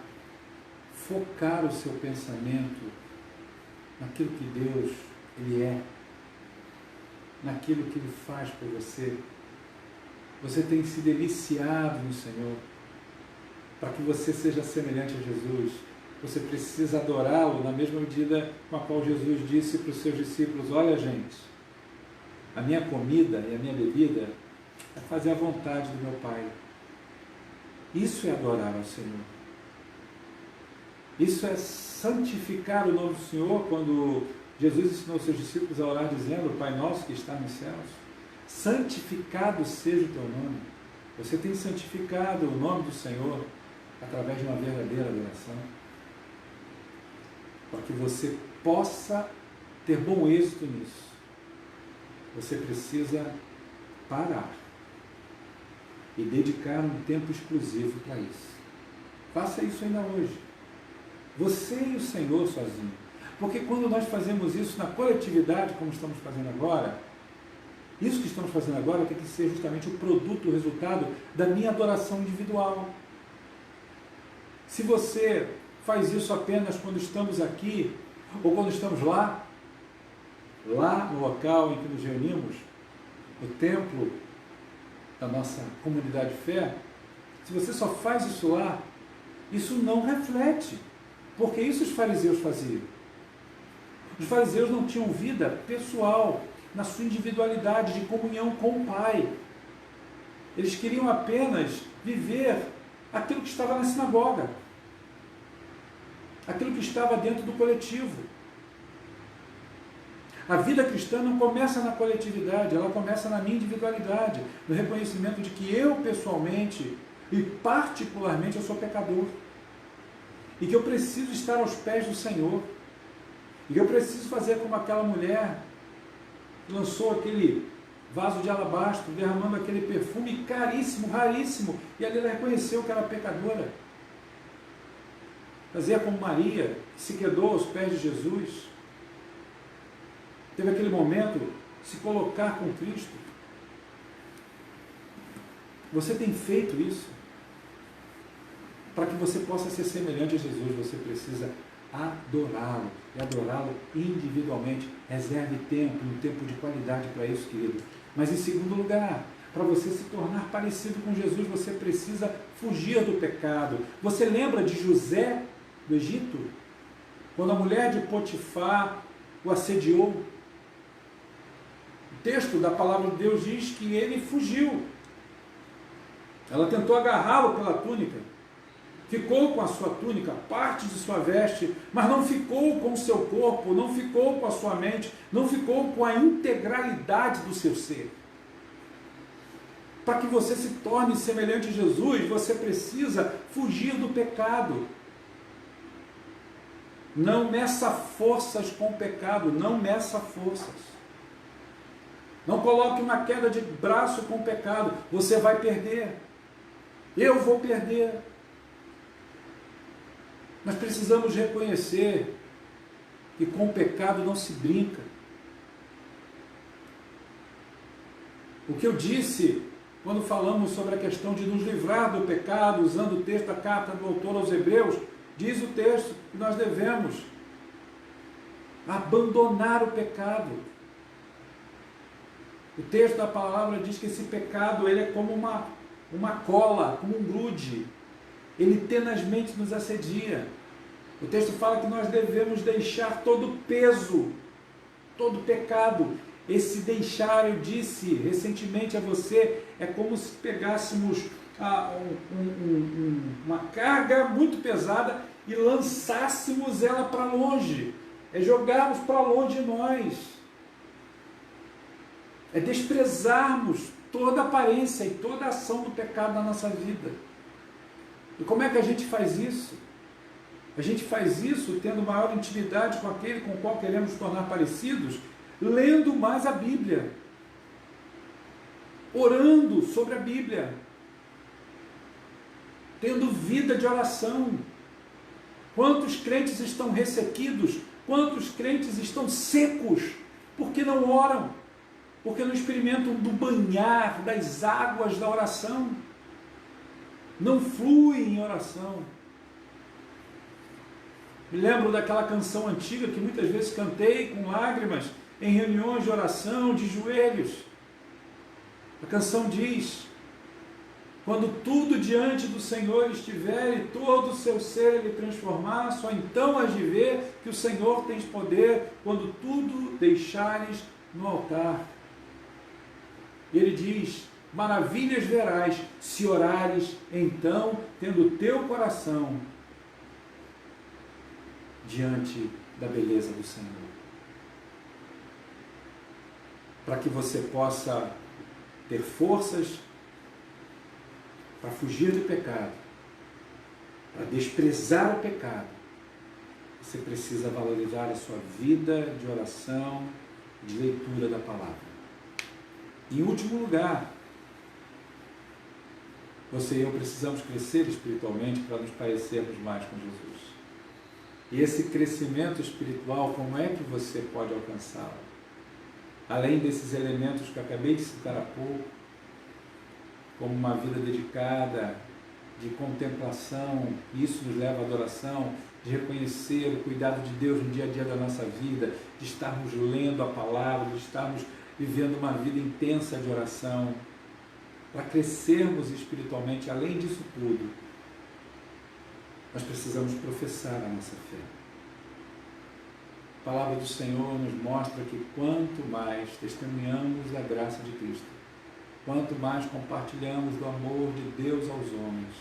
focar o seu pensamento naquilo que Deus, Ele é, naquilo que Ele faz por você. Você tem se deliciado no Senhor. Para que você seja semelhante a Jesus, você precisa adorá-lo na mesma medida com a qual Jesus disse para os seus discípulos: olha, gente, a minha comida e a minha bebida é fazer a vontade do meu Pai. Isso é adorar ao Senhor. Isso é santificar o nome do Senhor, quando Jesus ensinou aos seus discípulos a orar dizendo: Pai nosso que está nos céus, santificado seja o teu nome. Você tem santificado o nome do Senhor através de uma verdadeira adoração, para que você possa ter bom êxito nisso. Você precisa parar e dedicar um tempo exclusivo para isso. Faça isso ainda hoje. Você e o Senhor sozinho. Porque quando nós fazemos isso na coletividade, como estamos fazendo agora, isso que estamos fazendo agora tem que ser justamente o produto, o resultado da minha adoração individual. Se você faz isso apenas quando estamos aqui, ou quando estamos lá no local em que nos reunimos, no templo da nossa comunidade de fé, se você só faz isso lá, isso não reflete, porque isso os fariseus faziam. Os fariseus não tinham vida pessoal, na sua individualidade de comunhão com o Pai. Eles queriam apenas viver aquilo que estava na sinagoga, aquilo que estava dentro do coletivo. A vida cristã não começa na coletividade, ela começa na minha individualidade, no reconhecimento de que eu pessoalmente e particularmente eu sou pecador, e que eu preciso estar aos pés do Senhor, e que eu preciso fazer como aquela mulher lançou aquele vaso de alabastro, derramando aquele perfume caríssimo, raríssimo, e ali ela reconheceu que era pecadora. Fazer como Maria, que se quedou aos pés de Jesus, teve aquele momento de se colocar com Cristo. Você tem feito isso? Para que você possa ser semelhante a Jesus, você precisa adorá-lo, e adorá-lo individualmente. Reserve tempo, um tempo de qualidade para isso, querido. Mas em segundo lugar, para você se tornar parecido com Jesus, você precisa fugir do pecado. Você lembra de José do Egito? Quando a mulher de Potifar o assediou, o texto da palavra de Deus diz que ele fugiu. Ela tentou agarrá-lo pela túnica, ficou com a sua túnica, parte de sua veste, mas não ficou com o seu corpo, não ficou com a sua mente, não ficou com a integralidade do seu ser. Para que você se torne semelhante a Jesus, você precisa fugir do pecado. Não meça forças com o pecado, não meça forças. Não coloque uma queda de braço com o pecado, você vai perder. Eu vou perder. Nós precisamos reconhecer que com o pecado não se brinca. O que eu disse quando falamos sobre a questão de nos livrar do pecado, usando o texto da carta do autor aos Hebreus, diz o texto que nós devemos abandonar o pecado. O texto da palavra diz que esse pecado ele é como uma cola, como um grude. Ele tenazmente nos assedia. O texto fala que nós devemos deixar todo o peso, todo o pecado. Esse deixar, eu disse recentemente a você, é como se pegássemos uma carga muito pesada e lançássemos ela para longe. É jogarmos para longe de nós. É desprezarmos toda a aparência e toda a ação do pecado na nossa vida. E como é que a gente faz isso? A gente faz isso tendo maior intimidade com aquele com o qual queremos tornar parecidos, lendo mais a Bíblia, orando sobre a Bíblia, tendo vida de oração. Quantos crentes estão ressequidos? Quantos crentes estão secos? Porque não oram, porque não experimentam do banhar das águas da oração, não fluem em oração. Me lembro daquela canção antiga que muitas vezes cantei com lágrimas em reuniões de oração, de joelhos. A canção diz: quando tudo diante do Senhor estiver e todo o seu ser lhe transformar, só então hás de ver que o Senhor tem poder quando tudo deixares no altar. E ele diz: maravilhas verás se orares, então, tendo o teu coração diante da beleza do Senhor. Para que você possa ter forças para fugir do pecado, para desprezar o pecado, você precisa valorizar a sua vida de oração, de leitura da palavra. Em último lugar, você e eu precisamos crescer espiritualmente para nos parecermos mais com Jesus. E esse crescimento espiritual, como é que você pode alcançá-lo? Além desses elementos que eu acabei de citar há pouco, como uma vida dedicada, de contemplação, isso nos leva à adoração, de reconhecer o cuidado de Deus no dia a dia da nossa vida, de estarmos lendo a palavra, de estarmos vivendo uma vida intensa de oração, para crescermos espiritualmente. Além disso tudo, nós precisamos professar a nossa fé. A palavra do Senhor nos mostra que quanto mais testemunhamos da graça de Cristo, quanto mais compartilhamos do amor de Deus aos homens,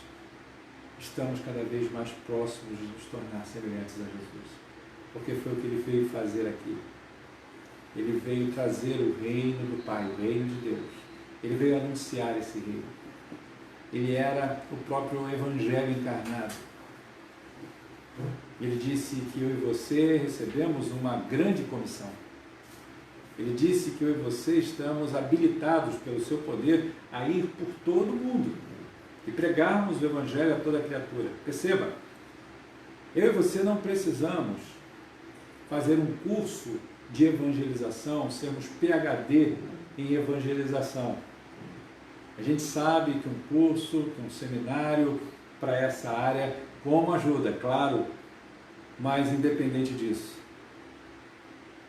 estamos cada vez mais próximos de nos tornar semelhantes a Jesus. Porque foi o que ele veio fazer aqui. Ele veio trazer o reino do Pai, o reino de Deus. Ele veio anunciar esse reino. Ele era o próprio Evangelho encarnado. Ele disse que eu e você recebemos uma grande comissão. Ele disse que eu e você estamos habilitados pelo seu poder a ir por todo o mundo e pregarmos o Evangelho a toda criatura. Perceba, eu e você não precisamos fazer um curso de evangelização, sermos PhD em evangelização. A gente sabe que um curso, que um seminário para essa área, como ajuda, claro, mas independente disso,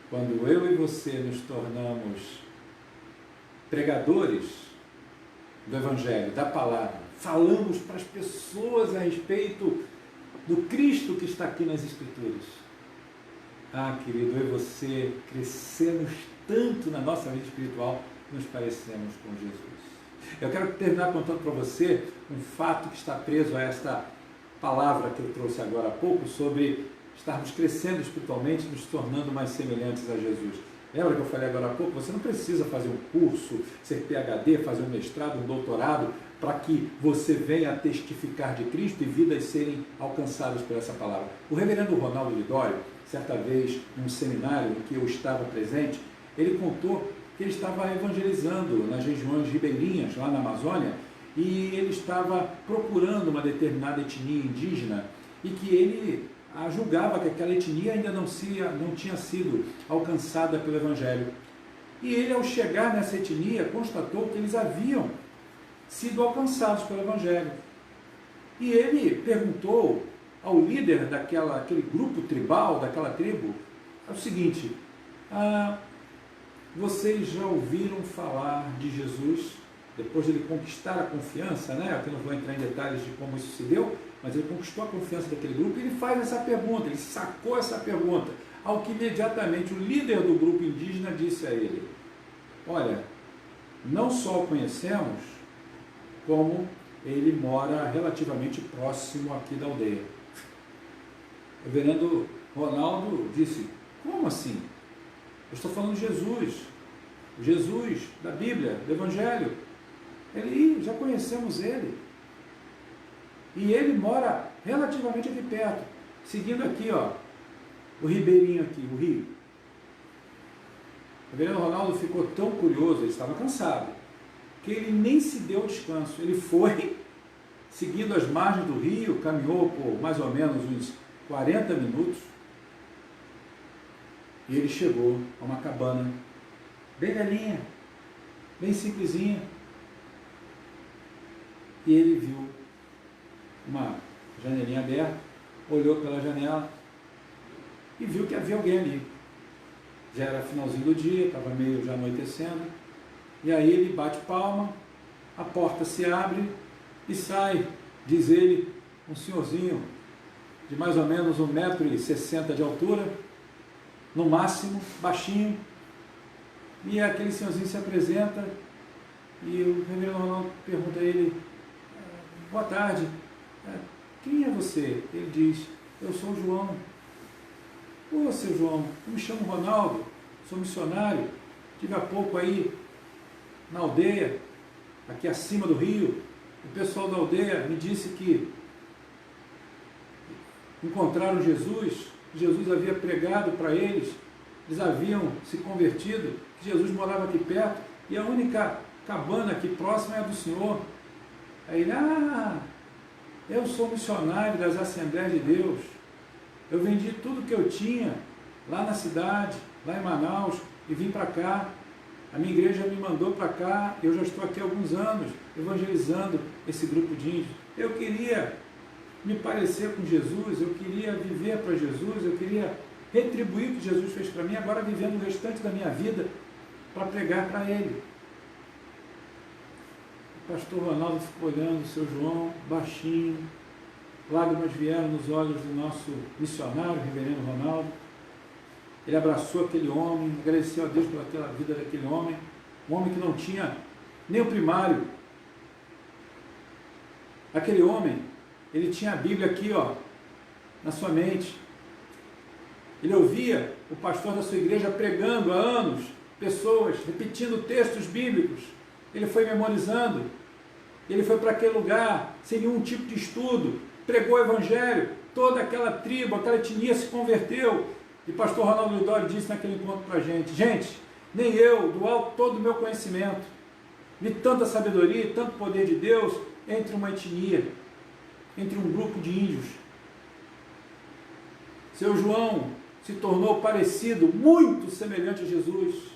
quando eu e você nos tornamos pregadores do Evangelho, da palavra, falamos para as pessoas a respeito do Cristo que está aqui nas Escrituras. Ah, querido, eu e você crescemos tanto na nossa vida espiritual, nos parecemos com Jesus. Eu quero terminar contando para você um fato que está preso a esta palavra que eu trouxe agora há pouco, sobre estarmos crescendo espiritualmente, nos tornando mais semelhantes a Jesus. Lembra que eu falei agora há pouco? Você não precisa fazer um curso, ser PhD, fazer um mestrado, um doutorado, para que você venha a testificar de Cristo e vidas serem alcançadas por essa palavra. O reverendo Ronaldo Lidório, certa vez, num seminário em que eu estava presente, ele contou que ele estava evangelizando nas regiões ribeirinhas, lá na Amazônia, e ele estava procurando uma determinada etnia indígena e que ele julgava que aquela etnia ainda não tinha sido alcançada pelo Evangelho. E ele, ao chegar nessa etnia, constatou que eles haviam sido alcançados pelo Evangelho. E ele perguntou ao líder daquele grupo tribal, daquela tribo, o seguinte: vocês já ouviram falar de Jesus? Depois de ele conquistar a confiança, né? Aqui não vou entrar em detalhes de como isso se deu, mas ele conquistou a confiança daquele grupo e ele faz essa pergunta, ele sacou essa pergunta, ao que imediatamente o líder do grupo indígena disse a ele: olha, não só o conhecemos, como ele mora relativamente próximo aqui da aldeia. O reverendo Ronaldo disse: como assim? Eu estou falando de Jesus da Bíblia, do Evangelho. Ele, já conhecemos ele. E ele mora relativamente aqui perto, seguindo aqui, ó, o ribeirinho aqui, o rio. O reverendo Ronaldo ficou tão curioso, ele estava cansado, que ele nem se deu descanso. Ele foi, seguindo as margens do rio, caminhou por mais ou menos uns 40 minutos, e ele chegou a uma cabana, bem velhinha, bem simplesinha, e ele viu uma janelinha aberta, olhou pela janela e viu que havia alguém ali. Já era finalzinho do dia, estava meio já anoitecendo, e aí ele bate palma, a porta se abre e sai, diz ele, um senhorzinho de mais ou menos 1,60 m de altura, no máximo, baixinho, e aquele senhorzinho se apresenta e o reverendo Ronaldo pergunta a ele: boa tarde, quem é você? Ele diz: eu sou o João. Ô, seu João, eu me chamo Ronaldo, sou missionário, estive há pouco aí na aldeia, aqui acima do rio. O pessoal da aldeia me disse que encontraram Jesus, que Jesus havia pregado para eles, eles haviam se convertido, que Jesus morava aqui perto, e a única cabana aqui próxima é a do Senhor. Aí ele: eu sou missionário das Assembleias de Deus, eu vendi tudo que eu tinha lá na cidade, lá em Manaus, e vim para cá, a minha igreja me mandou para cá, eu já estou aqui há alguns anos, evangelizando esse grupo de índios. Eu queria me parecer com Jesus, eu queria viver para Jesus, eu queria retribuir o que Jesus fez para mim, agora vivendo o restante da minha vida para pregar para Ele. O pastor Ronaldo ficou olhando o seu João, baixinho, lágrimas vieram nos olhos do nosso missionário, o reverendo Ronaldo. Ele abraçou aquele homem, agradeceu a Deus pela vida daquele homem, um homem que não tinha nem o primário. Aquele homem, ele tinha a Bíblia aqui, ó, na sua mente. Ele ouvia o pastor da sua igreja pregando há anos, pessoas repetindo textos bíblicos. Ele foi memorizando, ele foi para aquele lugar sem nenhum tipo de estudo, pregou o Evangelho, toda aquela tribo, aquela etnia se converteu. E pastor Ronaldo Lidório disse naquele encontro para a gente: gente, nem eu, do alto todo o meu conhecimento, vi tanta sabedoria e tanto poder de Deus entre uma etnia, entre um grupo de índios. Seu João se tornou parecido, muito semelhante a Jesus.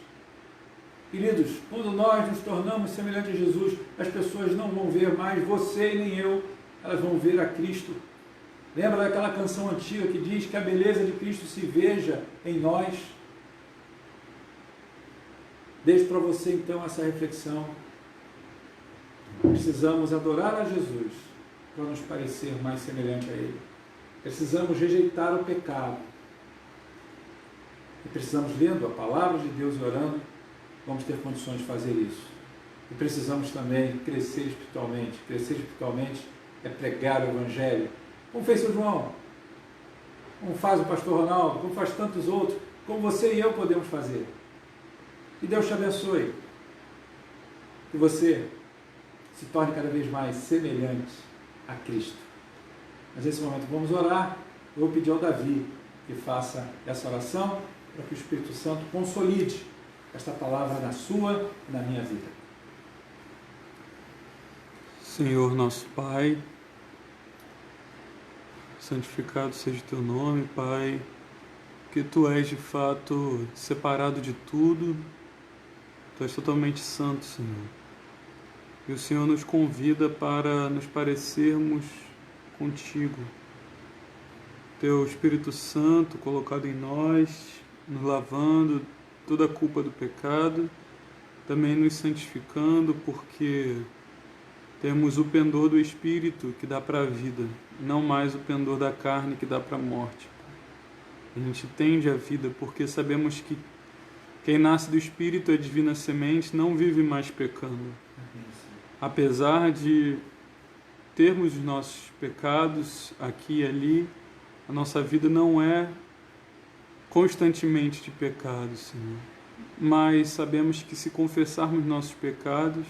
Queridos, quando nós nos tornamos semelhantes a Jesus, as pessoas não vão ver mais você e nem eu, elas vão ver a Cristo. Lembra daquela canção antiga que diz que a beleza de Cristo se veja em nós? Deixo para você então essa reflexão. Precisamos adorar a Jesus para nos parecer mais semelhante a Ele. Precisamos rejeitar o pecado. E precisamos, lendo a palavra de Deus e orando, vamos ter condições de fazer isso. E precisamos também crescer espiritualmente. Crescer espiritualmente é pregar o Evangelho. Como fez o João, como faz o pastor Ronaldo, como faz tantos outros, como você e eu podemos fazer. Que Deus te abençoe. Que você se torne cada vez mais semelhante a Cristo. Mas nesse momento vamos orar. Eu vou pedir ao Davi que faça essa oração para que o Espírito Santo consolide esta palavra na sua e na minha vida. Senhor nosso Pai, santificado seja o teu nome, Pai, que tu és de fato separado de tudo, tu és totalmente santo, Senhor. E o Senhor nos convida para nos parecermos contigo. Teu Espírito Santo colocado em nós, nos lavando toda a culpa do pecado, também nos santificando, porque temos o pendor do Espírito que dá para a vida, não mais o pendor da carne que dá para a morte. A gente tende a vida porque sabemos que quem nasce do Espírito, a divina semente, não vive mais pecando. Apesar de termos os nossos pecados aqui e ali, a nossa vida não é constantemente de pecado, Senhor. Mas sabemos que se confessarmos nossos pecados,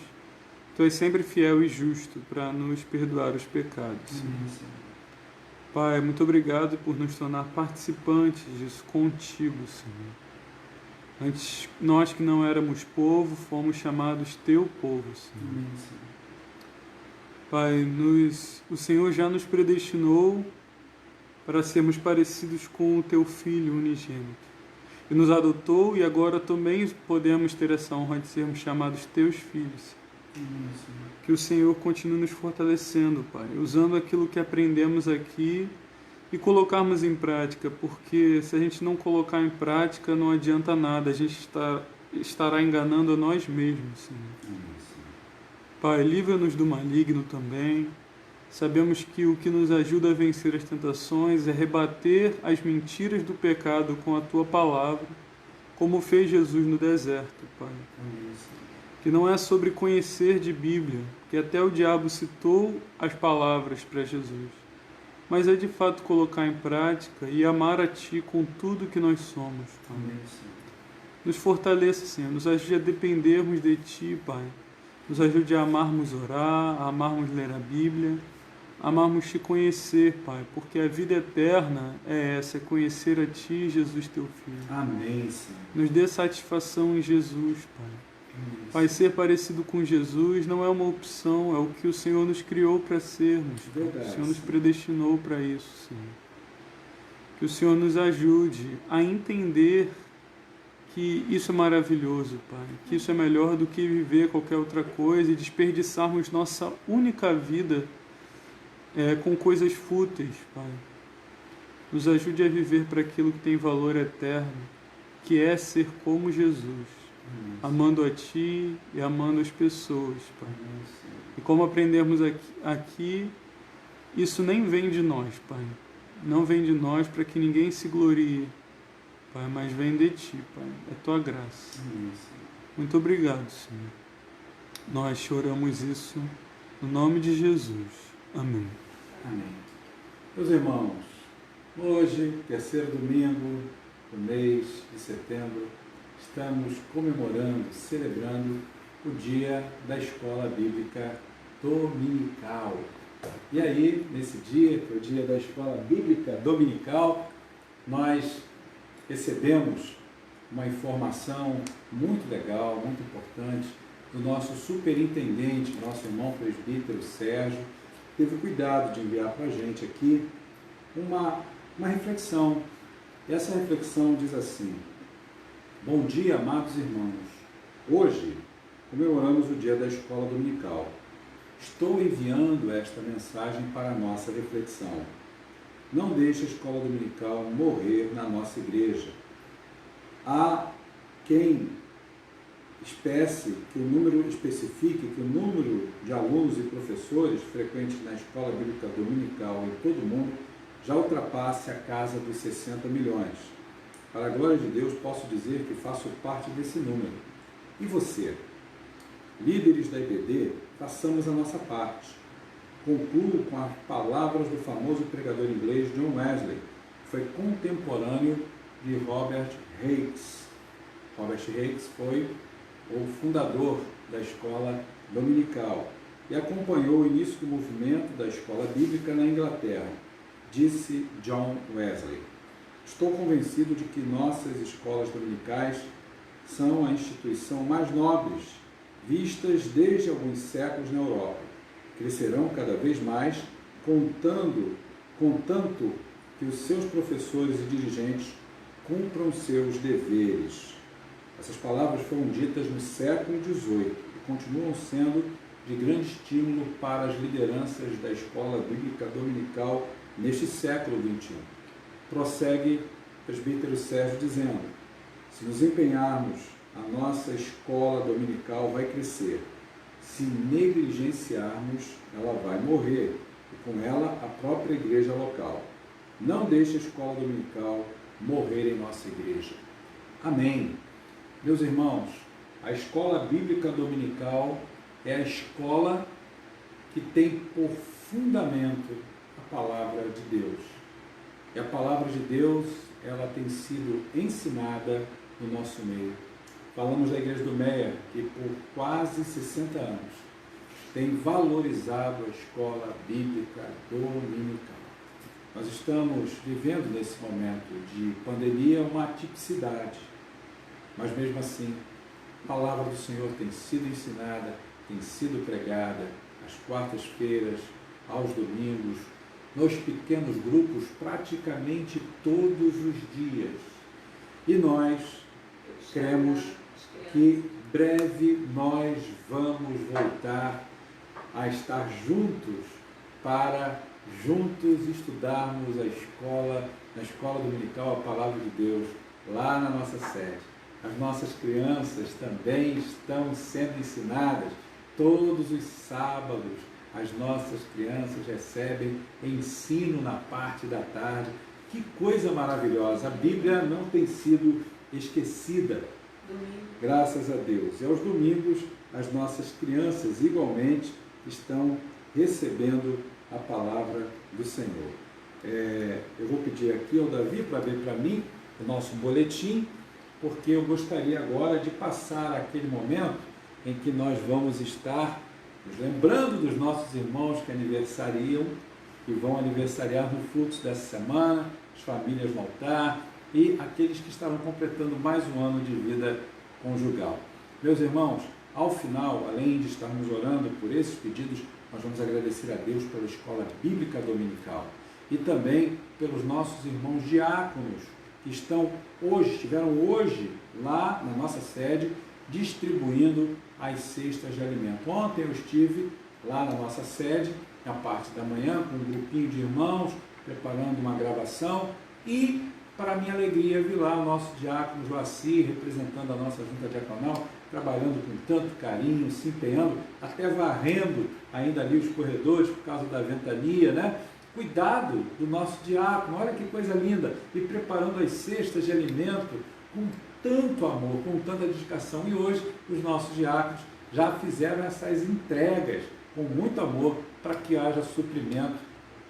tu és sempre fiel e justo para nos perdoar os pecados. Pai, muito obrigado por nos tornar participantes disso contigo, Senhor. Antes, nós que não éramos povo, fomos chamados teu povo, Senhor. Pai, o Senhor já nos predestinou para sermos parecidos com o teu Filho unigênito. E nos adotou, e agora também podemos ter essa honra de sermos chamados teus filhos. Que o Senhor continue nos fortalecendo, Pai, usando aquilo que aprendemos aqui e colocarmos em prática, porque se a gente não colocar em prática, não adianta nada, a gente estará enganando a nós mesmos, Senhor. Pai, livra-nos do maligno também. Sabemos que o que nos ajuda a vencer as tentações é rebater as mentiras do pecado com a tua palavra, como fez Jesus no deserto, Pai. Que não é sobre conhecer de Bíblia, que até o diabo citou as palavras para Jesus, mas é de fato colocar em prática e amar a Ti com tudo que nós somos, Pai. Nos fortaleça, Senhor, nos ajude a dependermos de Ti, Pai. Nos ajude a amarmos orar, a amarmos ler a Bíblia, a amarmos Te conhecer, Pai, porque a vida eterna é essa, é conhecer a Ti, Jesus, Teu Filho. Amém, Senhor. Nos dê satisfação em Jesus, Pai. Pai, ser parecido com Jesus não é uma opção, é o que o Senhor nos criou para sermos. Verdade, o Senhor nos predestinou para isso, Senhor. Que o Senhor nos ajude a entender que isso é maravilhoso, Pai. Que isso é melhor do que viver qualquer outra coisa e desperdiçarmos nossa única vida com coisas fúteis, Pai. Nos ajude a viver para aquilo que tem valor eterno, que é ser como Jesus. Amando a Ti e amando as pessoas, Pai. E como aprendemos aqui, isso nem vem de nós, Pai. Não vem de nós para que ninguém se glorie, Pai, mas vem de Ti, Pai. É Tua graça. Muito obrigado, Senhor. Nós choramos isso no nome de Jesus. Amém. Amém. Meus irmãos, hoje, terceiro domingo do mês de setembro, estamos comemorando, celebrando o dia da Escola Bíblica Dominical. E aí, nesse dia, que é o dia da Escola Bíblica Dominical, nós recebemos uma informação muito legal, muito importante, do nosso superintendente, nosso irmão presbítero Sérgio, que teve cuidado de enviar para a gente aqui uma reflexão. E essa reflexão diz assim: bom dia, amados irmãos. Hoje comemoramos o dia da Escola Dominical. Estou enviando esta mensagem para a nossa reflexão. Não deixe a Escola Dominical morrer na nossa igreja. Há quem especifique que o número de alunos e professores frequentes na Escola Bíblica Dominical em todo o mundo já ultrapasse a casa dos 60 milhões. Para a glória de Deus, posso dizer que faço parte desse número. E você? Líderes da IBD, façamos a nossa parte. Concluo com as palavras do famoso pregador inglês John Wesley, que foi contemporâneo de Robert Hicks. Robert Hakes foi o fundador da escola dominical e acompanhou o início do movimento da escola bíblica na Inglaterra, disse John Wesley. Estou convencido de que nossas escolas dominicais são a instituição mais nobres vistas desde alguns séculos na Europa. Crescerão cada vez mais, contanto que os seus professores e dirigentes cumpram seus deveres. Essas palavras foram ditas no século XVIII e continuam sendo de grande estímulo para as lideranças da escola bíblica dominical neste século XXI. Prossegue o presbítero Sérgio dizendo: se nos empenharmos, a nossa escola dominical vai crescer. Se negligenciarmos, ela vai morrer, e com ela a própria igreja local. Não deixe a escola dominical morrer em nossa igreja. Amém. Meus irmãos, a escola bíblica dominical é a escola que tem por fundamento a palavra de Deus. E a palavra de Deus, ela tem sido ensinada no nosso meio. Falamos da Igreja do Meia, que por quase 60 anos tem valorizado a escola bíblica dominical. Nós estamos vivendo nesse momento de pandemia uma atipicidade, mas mesmo assim, a palavra do Senhor tem sido ensinada, tem sido pregada às quartas-feiras, aos domingos, nos pequenos grupos, praticamente todos os dias. E nós cremos que breve nós vamos voltar a estar juntos para juntos estudarmos na escola dominical, a palavra de Deus, lá na nossa sede. As nossas crianças também estão sendo ensinadas todos os sábados. As nossas crianças recebem ensino na parte da tarde. Que coisa maravilhosa! A Bíblia não tem sido esquecida. Graças a Deus. E aos domingos, as nossas crianças igualmente estão recebendo a palavra do Senhor. Eu vou pedir aqui ao Davi para ver para mim o nosso boletim, porque eu gostaria agora de passar aquele momento em que nós vamos estar nos lembrando dos nossos irmãos que aniversariam, que vão aniversariar no fluxo dessa semana, as famílias no altar e aqueles que estarão completando mais um ano de vida conjugal. Meus irmãos, ao final, além de estarmos orando por esses pedidos, nós vamos agradecer a Deus pela escola bíblica dominical e também pelos nossos irmãos diáconos que estiveram hoje lá na nossa sede distribuindo as cestas de alimento. Ontem eu estive lá na nossa sede, na parte da manhã, com um grupinho de irmãos, preparando uma gravação e, para minha alegria, vi lá o nosso diácono Joacir, representando a nossa junta diaconal, trabalhando com tanto carinho, se empenhando, até varrendo ainda ali os corredores por causa da ventania, né? Cuidado do nosso diácono, olha que coisa linda, e preparando as cestas de alimento com tanto amor, com tanta dedicação. E hoje os nossos diáconos já fizeram essas entregas com muito amor para que haja suprimento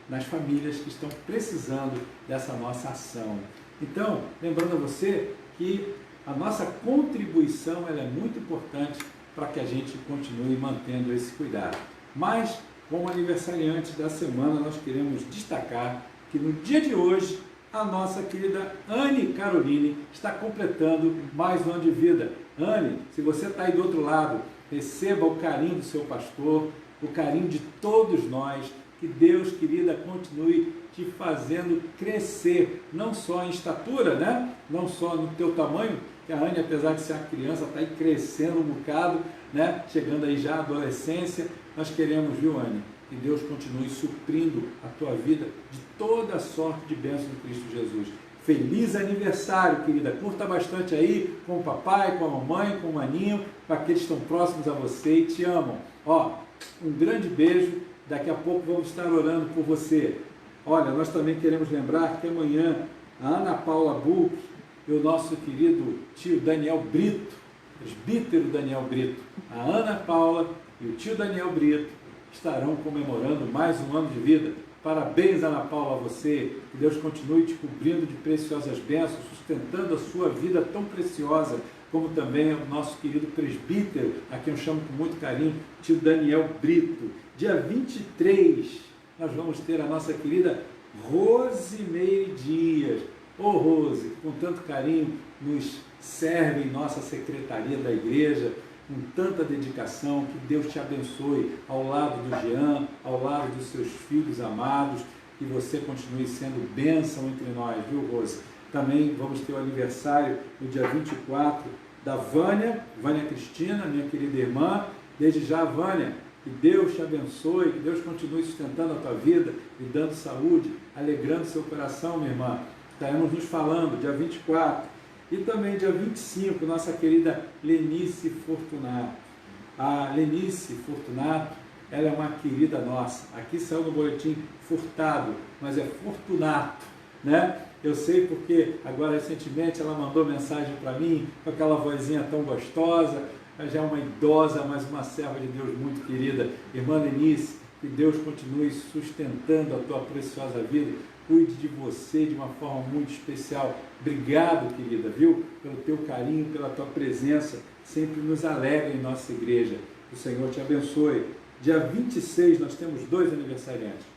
nas famílias que estão precisando dessa nossa ação. Então, lembrando a você que a nossa contribuição ela é muito importante para que a gente continue mantendo esse cuidado. Mas, como aniversariante da semana, nós queremos destacar que no dia de hoje, a nossa querida Anne Caroline está completando mais um ano de vida. Anne, se você está aí do outro lado, receba o carinho do seu pastor, o carinho de todos nós. Que Deus, querida, continue te fazendo crescer, não só em estatura, né? Não só no teu tamanho, que a Anne, apesar de ser uma criança, está aí crescendo um bocado, né? Chegando aí já à adolescência. Nós queremos, viu, Anne, que Deus continue suprindo a tua vida de toda sorte de bênção do Cristo Jesus. Feliz aniversário, querida. Curta bastante aí com o papai, com a mamãe, com o maninho, com aqueles que estão próximos a você e te amam. Ó, um grande beijo. Daqui a pouco vamos estar orando por você. Olha, nós também queremos lembrar que amanhã a Ana Paula Buch e o nosso querido tio Daniel Brito, presbítero Daniel Brito, a Ana Paula e o tio Daniel Brito estarão comemorando mais um ano de vida. Parabéns, Ana Paula, a você. Que Deus continue te cobrindo de preciosas bênçãos, sustentando a sua vida tão preciosa, como também o nosso querido presbítero, a quem eu chamo com muito carinho, tio Daniel Brito. Dia 23, nós vamos ter a nossa querida Rosimeire Dias. Ô Rose, com tanto carinho, nos serve em nossa secretaria da igreja, com tanta dedicação, que Deus te abençoe ao lado do Jean, ao lado dos seus filhos amados, que você continue sendo bênção entre nós, viu, Rose? Também vamos ter o aniversário no dia 24 da Vânia Cristina, minha querida irmã. Desde já, Vânia, que Deus te abençoe, que Deus continue sustentando a tua vida, lhe dando saúde, alegrando seu coração, minha irmã. Estaremos nos falando dia 24. E também dia 25, nossa querida Lenice Fortunato. A Lenice Fortunato, ela é uma querida nossa. Aqui saiu no boletim Furtado, mas é Fortunato, né? Eu sei porque agora recentemente ela mandou mensagem para mim com aquela vozinha tão gostosa. Ela já é uma idosa, mas uma serva de Deus muito querida. Irmã Lenice, que Deus continue sustentando a tua preciosa vida. Cuide de você de uma forma muito especial. Obrigado, querida, viu? Pelo teu carinho, pela tua presença. Sempre nos alegra em nossa igreja. Que o Senhor te abençoe. Dia 26 nós temos 2 aniversariantes.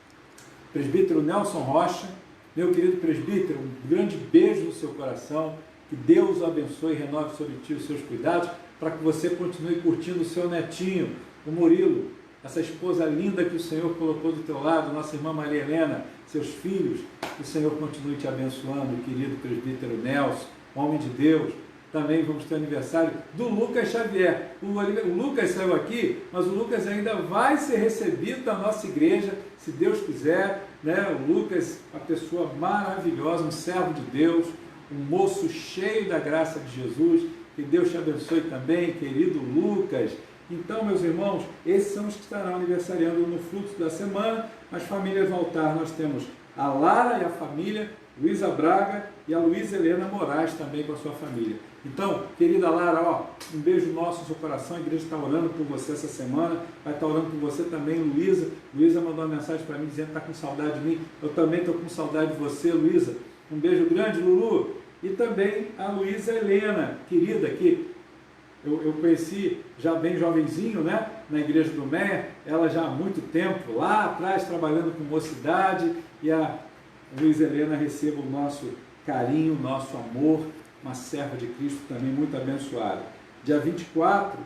Presbítero Nelson Rocha. Meu querido presbítero, um grande beijo no seu coração. Que Deus o abençoe e renove sobre ti os seus cuidados, para que você continue curtindo o seu netinho, o Murilo, essa esposa linda que o Senhor colocou do teu lado, nossa irmã Maria Helena, seus filhos. Que o Senhor continue te abençoando, querido presbítero Nelson, homem de Deus. Também vamos ter o aniversário do Lucas Xavier. O Lucas saiu aqui, mas o Lucas ainda vai ser recebido da nossa igreja, se Deus quiser, né? O Lucas, uma pessoa maravilhosa, um servo de Deus, um moço cheio da graça de Jesus. Que Deus te abençoe também, querido Lucas. Então, meus irmãos, esses são os que estarão aniversariando no fluxo da semana. As famílias no altar, nós temos a Lara e a família, Luísa Braga e a Luísa Helena Moraes também com a sua família. Então, querida Lara, ó, um beijo nosso no seu coração. A igreja está orando por você essa semana, vai estar orando por você também, Luísa. Luísa mandou uma mensagem para mim dizendo que está com saudade de mim. Eu também estou com saudade de você, Luísa. Um beijo grande, Lulu. E também a Luísa Helena, querida, que eu conheci já bem jovenzinho, né, na igreja do Meia, ela já há muito tempo, lá atrás, trabalhando com mocidade, e a Luísa Helena receba o nosso carinho, o nosso amor, uma serva de Cristo também muito abençoada. Dia 24,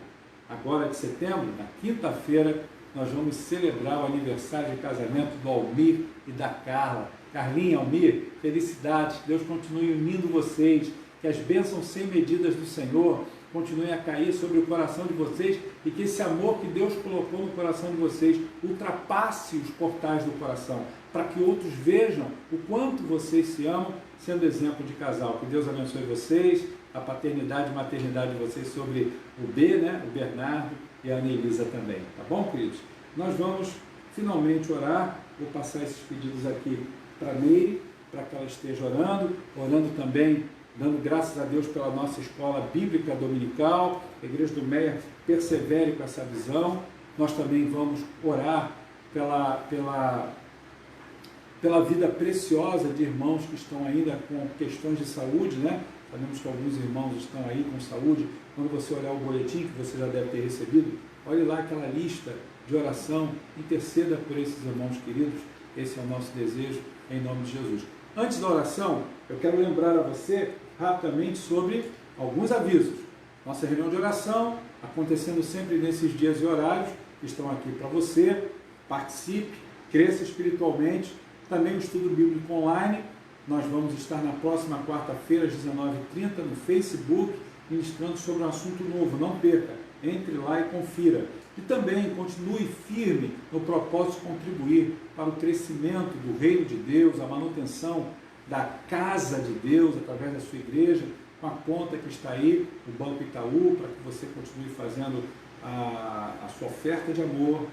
agora de setembro, na quinta-feira, nós vamos celebrar o aniversário de casamento do Almir e da Carla. Carlinha, Almir, felicidades, que Deus continue unindo vocês, que as bênçãos sem medidas do Senhor continuem a cair sobre o coração de vocês e que esse amor que Deus colocou no coração de vocês ultrapasse os portais do coração, para que outros vejam o quanto vocês se amam, sendo exemplo de casal. Que Deus abençoe vocês, a paternidade e maternidade de vocês sobre o B, né, o Bernardo e a Anelisa também. Tá bom, queridos? Nós vamos finalmente orar. Vou passar esses pedidos aqui para a Meire, para que ela esteja orando também, dando graças a Deus pela nossa escola bíblica dominical. A igreja do Meia persevere com essa visão. Nós também vamos orar pela vida preciosa de irmãos que estão ainda com questões de saúde, né? Sabemos que alguns irmãos estão aí com saúde. Quando você olhar o boletim, que você já deve ter recebido, olhe lá aquela lista de oração, interceda por esses irmãos queridos. Esse é o nosso desejo, em nome de Jesus. Antes da oração, eu quero lembrar a você rapidamente sobre alguns avisos. Nossa reunião de oração, acontecendo sempre nesses dias e horários, estão aqui para você. Participe, cresça espiritualmente. Também o estudo bíblico online. Nós vamos estar na próxima quarta-feira, às 19h30, no Facebook, ministrando sobre um assunto novo. Não perca, entre lá e confira. E também continue firme no propósito de contribuir para o crescimento do reino de Deus, a manutenção da casa de Deus através da sua igreja, com a conta que está aí, o Banco Itaú, para que você continue fazendo a sua oferta de amor,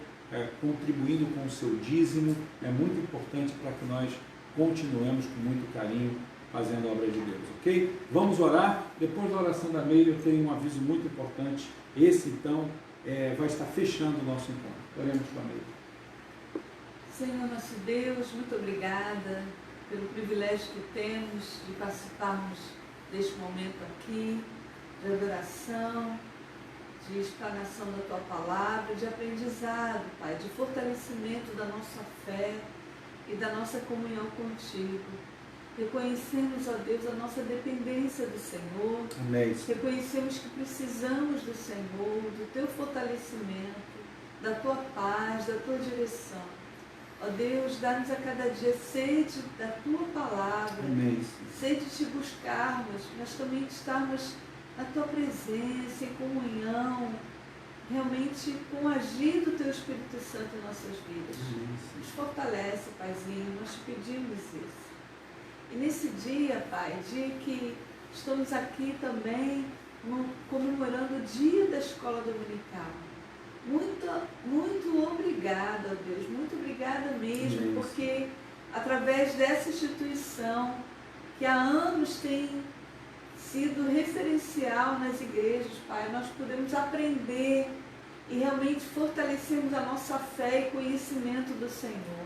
contribuindo com o seu dízimo. É muito importante para que nós continuemos com muito carinho fazendo a obra de Deus, ok? Vamos orar. Depois da oração da Meire, eu tenho um aviso muito importante. Esse, então, vai estar fechando o nosso encontro. Oremos com a Meire. Senhor nosso Deus, muito obrigada pelo privilégio que temos de participarmos deste momento aqui. de adoração, de explanação da Tua Palavra, de aprendizado, Pai, de fortalecimento da nossa fé e da nossa comunhão contigo. Reconhecemos, ó Deus, a nossa dependência do Senhor. Amém. Reconhecemos que precisamos do Senhor, do Teu fortalecimento, da Tua paz, da Tua direção. Ó Deus, dá-nos a cada dia sede da Tua Palavra, Amém. sede de Te buscarmos, mas também de estarmos na Tua presença, em comunhão, realmente com o agir do Teu Espírito Santo em nossas vidas. Nos fortalece, Paizinho, nós te pedimos isso. E nesse dia, Pai, dia que estamos aqui também comemorando o dia da escola dominical. Muito obrigada, Deus, muito obrigada mesmo, porque através dessa instituição que há anos tem sido referencial nas igrejas, Pai, nós podemos aprender e realmente fortalecermos a nossa fé e conhecimento do Senhor.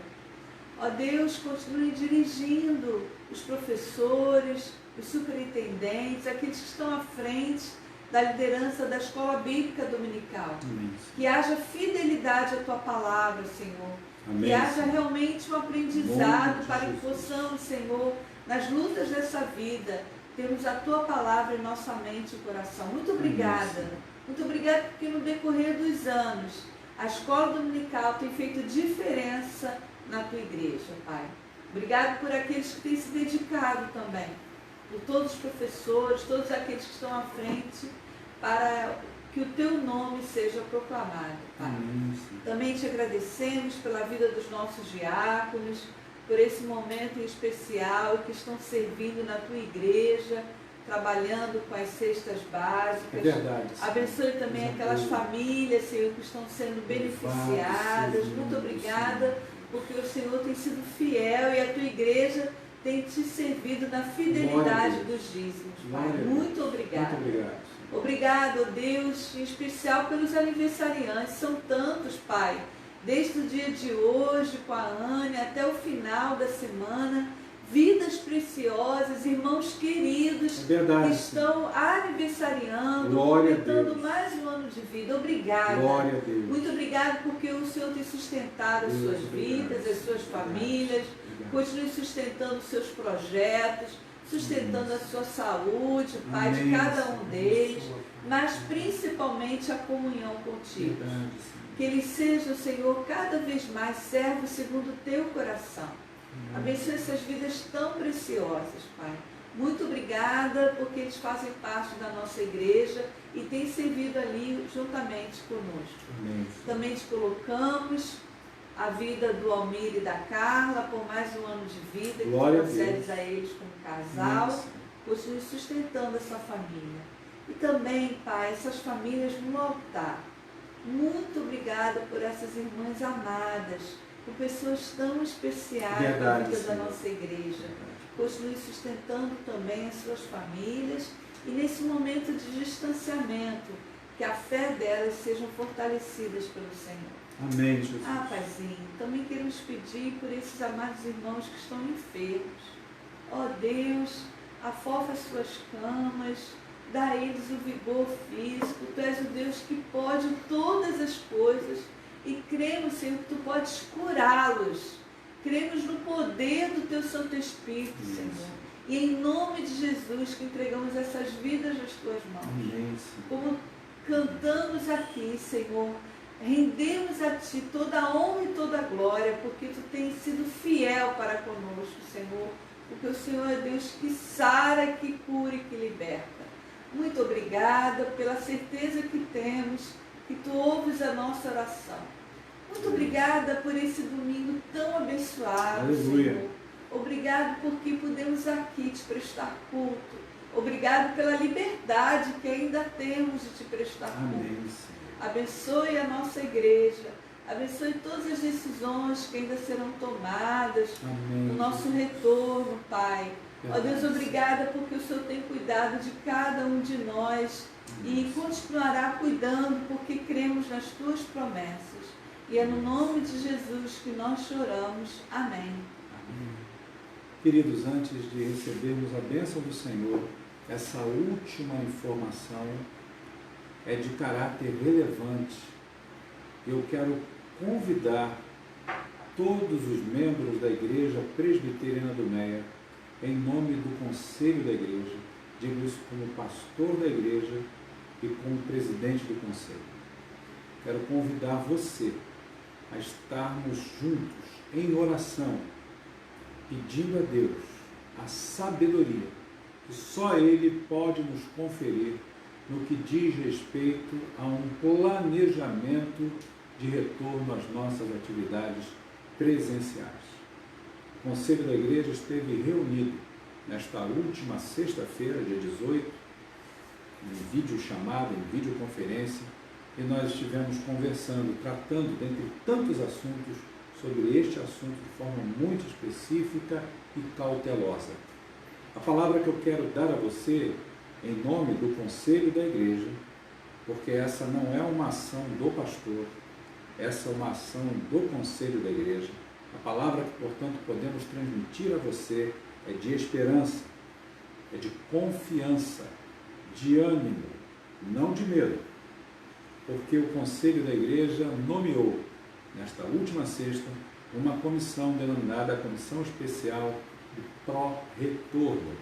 Ó Deus, continue dirigindo os professores, os superintendentes, aqueles que estão à frente da liderança da escola bíblica dominical. Amém. Que haja fidelidade à Tua palavra, Senhor. Amém. Que haja realmente um aprendizado Bom, para que possamos, Senhor, nas lutas dessa vida, termos a Tua palavra em nossa mente e coração. Muito obrigada. Amém. Muito obrigada porque no decorrer dos anos a escola dominical tem feito diferença na Tua igreja, Pai. Obrigado por aqueles que têm se dedicado também, por todos os professores, todos aqueles que estão à frente, para que o Teu nome seja proclamado, Pai. Também te agradecemos pela vida dos nossos diáconos, por esse momento em especial que estão servindo na Tua igreja, trabalhando com as cestas básicas. É verdade. Abençoe também aquelas famílias, Senhor, que estão sendo beneficiadas. Muito obrigada, porque o Senhor tem sido fiel e a Tua igreja tem te servido na fidelidade dos dízimos, Pai. Muito obrigada. Muito obrigado. Obrigado, Deus, em especial pelos aniversariantes. São tantos, Pai. Desde o dia de hoje, com a Anne, até o final da semana. Vidas preciosas, irmãos queridos, que estão aniversariando, completando mais um ano de vida. Obrigada. Glória a Deus. Muito obrigada porque o Senhor tem sustentado as suas vidas, as suas famílias. Continue sustentando os seus projetos, sustentando a sua saúde, Pai, de cada um deles, mas principalmente a comunhão contigo. Que eles sejam, Senhor, cada vez mais servos segundo o Teu coração. Abençoe essas vidas tão preciosas, Pai. Muito obrigada porque eles fazem parte da nossa igreja e têm servido ali juntamente conosco. Amém. Também te colocamos a vida do Almir e da Carla por mais um ano de vida, que tu concedes a eles como casal. Continue sustentando essa família. E também, Pai, essas famílias no altar. Muito obrigada por essas irmãs amadas, por pessoas tão especiais na vida da nossa igreja. Continue sustentando também as suas famílias e nesse momento de distanciamento, que a fé delas sejam fortalecidas pelo Senhor. Amém, Jesus. Paizinho, também queremos pedir por esses amados irmãos que estão enfermos. Ó Deus, afofa as suas camas, dá a eles o vigor físico. Tu és o Deus que pode todas as coisas. E cremos, Senhor, que Tu podes curá-los. Cremos no poder do Teu Santo Espírito, Senhor. E em nome de Jesus que entregamos essas vidas nas Tuas mãos. Amém. Como cantamos aqui, Senhor, rendemos a Ti toda a honra e toda a glória, porque Tu tens sido fiel para conosco, Senhor. Porque o Senhor é Deus que sara, que cura e que liberta. Muito obrigada pela certeza que temos que Tu ouves a nossa oração. Muito obrigada por esse domingo tão abençoado, Aleluia. Senhor. Obrigado porque podemos aqui Te prestar culto. Obrigado pela liberdade que ainda temos de Te prestar culto. Amém. Abençoe a nossa igreja. Abençoe todas as decisões que ainda serão tomadas. Amém. No nosso retorno, Pai. Ó Deus, obrigada porque o Senhor tem cuidado de cada um de nós e continuará cuidando porque cremos nas Tuas promessas. E é no nome de Jesus que nós choramos. Amém. Amém. Queridos, antes de recebermos a bênção do Senhor, essa última informação é de caráter relevante. Eu quero convidar todos os membros da Igreja Presbiteriana do Meia, em nome do Conselho da Igreja, digo isso como pastor da Igreja e como presidente do Conselho. Quero convidar você a estarmos juntos em oração, pedindo a Deus a sabedoria que só Ele pode nos conferir no que diz respeito a um planejamento de retorno às nossas atividades presenciais. O Conselho da Igreja esteve reunido nesta última sexta-feira, dia 18, em videochamada, em videoconferência, e nós estivemos conversando, tratando, dentre tantos assuntos, sobre este assunto de forma muito específica e cautelosa. A palavra que eu quero dar a você, em nome do Conselho da Igreja, porque essa não é uma ação do pastor, essa é uma ação do Conselho da Igreja. A palavra que, portanto, podemos transmitir a você é de esperança, é de confiança, de ânimo, não de medo, porque o Conselho da Igreja nomeou, nesta última sexta, uma comissão denominada Comissão Especial de Pró-Retorno.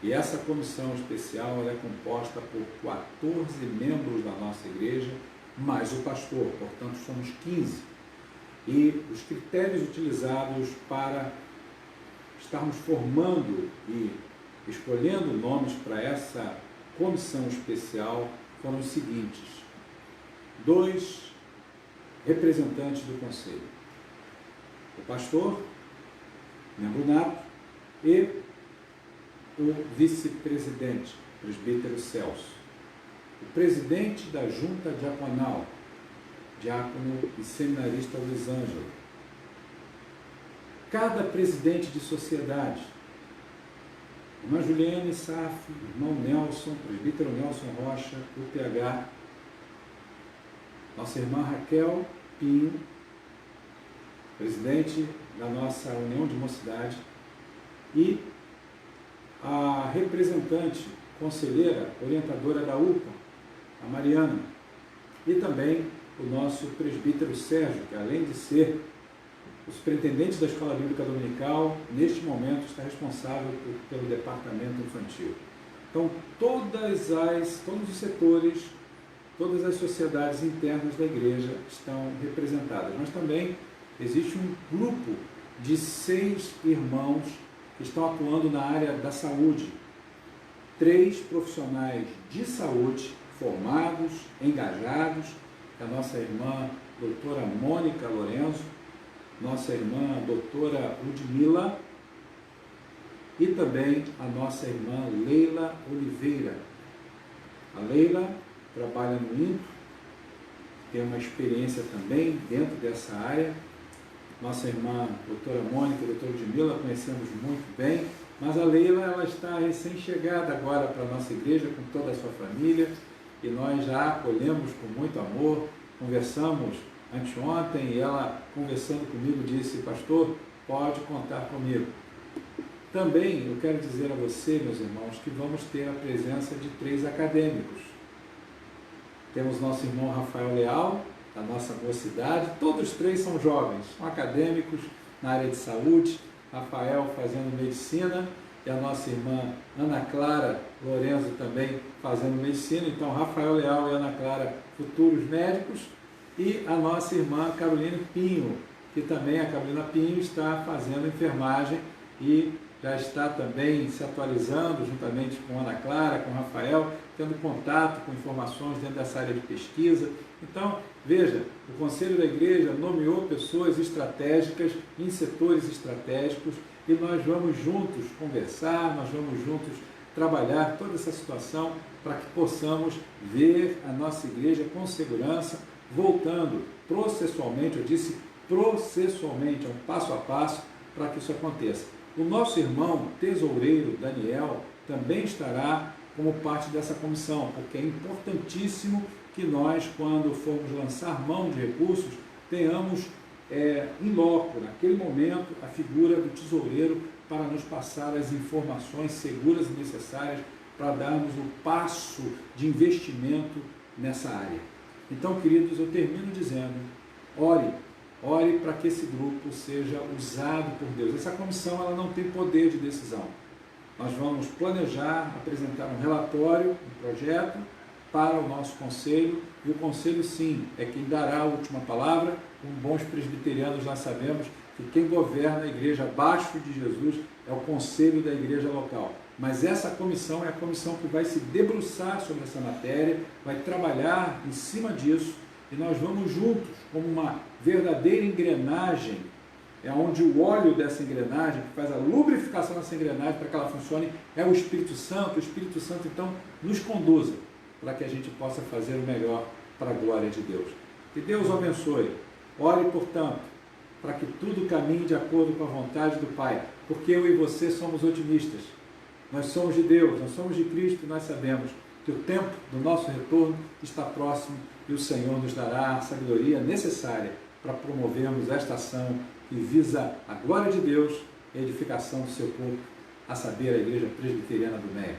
E essa comissão especial ela é composta por 14 membros da nossa igreja, mais o pastor, portanto somos 15. E os critérios utilizados para estarmos formando e escolhendo nomes para essa comissão especial foram os seguintes: 2 representantes do conselho, o pastor, membro nato, e o vice-presidente, presbítero Celso, o presidente da junta diaconal, diácono e seminarista Luiz Ângelo, cada presidente de sociedade, irmã Juliane Saf, irmão Nelson, presbítero Nelson Rocha, UPH, nossa irmã Raquel Pinho, presidente da nossa União de Mocidade, e a representante, conselheira, orientadora da UPA, a Mariana, e também o nosso presbítero Sérgio, que além de ser o superintendente da Escola Bíblica Dominical, neste momento está responsável pelo departamento infantil. Então, todos os setores, todas as sociedades internas da igreja estão representadas. Mas também existe um grupo de 6 irmãos que estão atuando na área da saúde. 3 profissionais de saúde formados, engajados, a nossa irmã doutora Mônica Lorenzo, nossa irmã doutora Ludmila e também a nossa irmã Leila Oliveira. A Leila trabalha no INTO, tem uma experiência também dentro dessa área. Nossa irmã doutora Mônica e doutora Ludmila conhecemos muito bem, mas a Leila ela está recém-chegada agora para a nossa igreja com toda a sua família e nós já a acolhemos com muito amor, conversamos anteontem e ela, conversando comigo, disse: pastor, pode contar comigo. Também eu quero dizer a você, meus irmãos, que vamos ter a presença de 3 acadêmicos. Temos nosso irmão Rafael Leal, da nossa mocidade, todos 3 são jovens, são acadêmicos na área de saúde, Rafael fazendo medicina e a nossa irmã Ana Clara Lorenzo também fazendo medicina. Então, Rafael Leal e Ana Clara, futuros médicos, e a nossa irmã Caroline Pinho, que também, a Carolina Pinho, está fazendo enfermagem e já está também se atualizando juntamente com Ana Clara, com Rafael, tendo contato com informações dentro dessa área de pesquisa. Então, veja, o Conselho da Igreja nomeou pessoas estratégicas em setores estratégicos e nós vamos juntos conversar, nós vamos juntos trabalhar toda essa situação para que possamos ver a nossa igreja com segurança, voltando processualmente, eu disse processualmente, um passo a passo para que isso aconteça. O nosso irmão tesoureiro Daniel também estará como parte dessa comissão, porque é importantíssimo que nós, quando formos lançar mão de recursos, tenhamos em loco, naquele momento, a figura do tesoureiro para nos passar as informações seguras e necessárias para darmos o passo de investimento nessa área. Então, queridos, eu termino dizendo, ore para que esse grupo seja usado por Deus. Essa comissão ela não tem poder de decisão. Nós vamos planejar, apresentar um relatório, um projeto para o nosso conselho, e o conselho, sim, é quem dará a última palavra. Como bons presbiterianos, nós sabemos que quem governa a igreja abaixo de Jesus é o conselho da igreja local. Mas essa comissão é a comissão que vai se debruçar sobre essa matéria, vai trabalhar em cima disso, e nós vamos juntos, como uma verdadeira engrenagem, é onde o óleo dessa engrenagem, que faz a lubrificação dessa engrenagem para que ela funcione, é o Espírito Santo. O Espírito Santo, então, nos conduza para que a gente possa fazer o melhor para a glória de Deus. Que Deus o abençoe. Ore, portanto, para que tudo caminhe de acordo com a vontade do Pai, porque eu e você somos otimistas. Nós somos de Deus, nós somos de Cristo, e nós sabemos que o tempo do nosso retorno está próximo e o Senhor nos dará a sabedoria necessária para promovermos esta ação que visa a glória de Deus e a edificação do seu corpo, a saber, a Igreja Presbiteriana do Meia.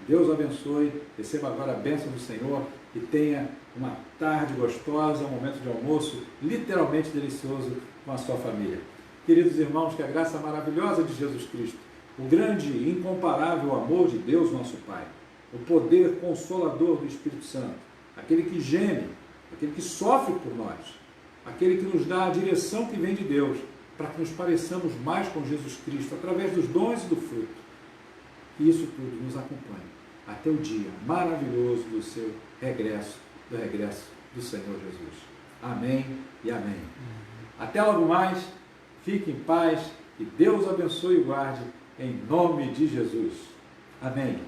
Deus o abençoe, receba agora a bênção do Senhor e tenha uma tarde gostosa, um momento de almoço literalmente delicioso com a sua família. Queridos irmãos, que a graça maravilhosa de Jesus Cristo, o grande e incomparável amor de Deus nosso Pai, o poder consolador do Espírito Santo, aquele que geme, aquele que sofre por nós, aquele que nos dá a direção que vem de Deus, para que nos pareçamos mais com Jesus Cristo, através dos dons e do fruto. E isso tudo nos acompanhe até o dia maravilhoso do seu regresso, do regresso do Senhor Jesus. Amém e amém. Até logo mais, fique em paz e Deus abençoe e guarde, em nome de Jesus. Amém.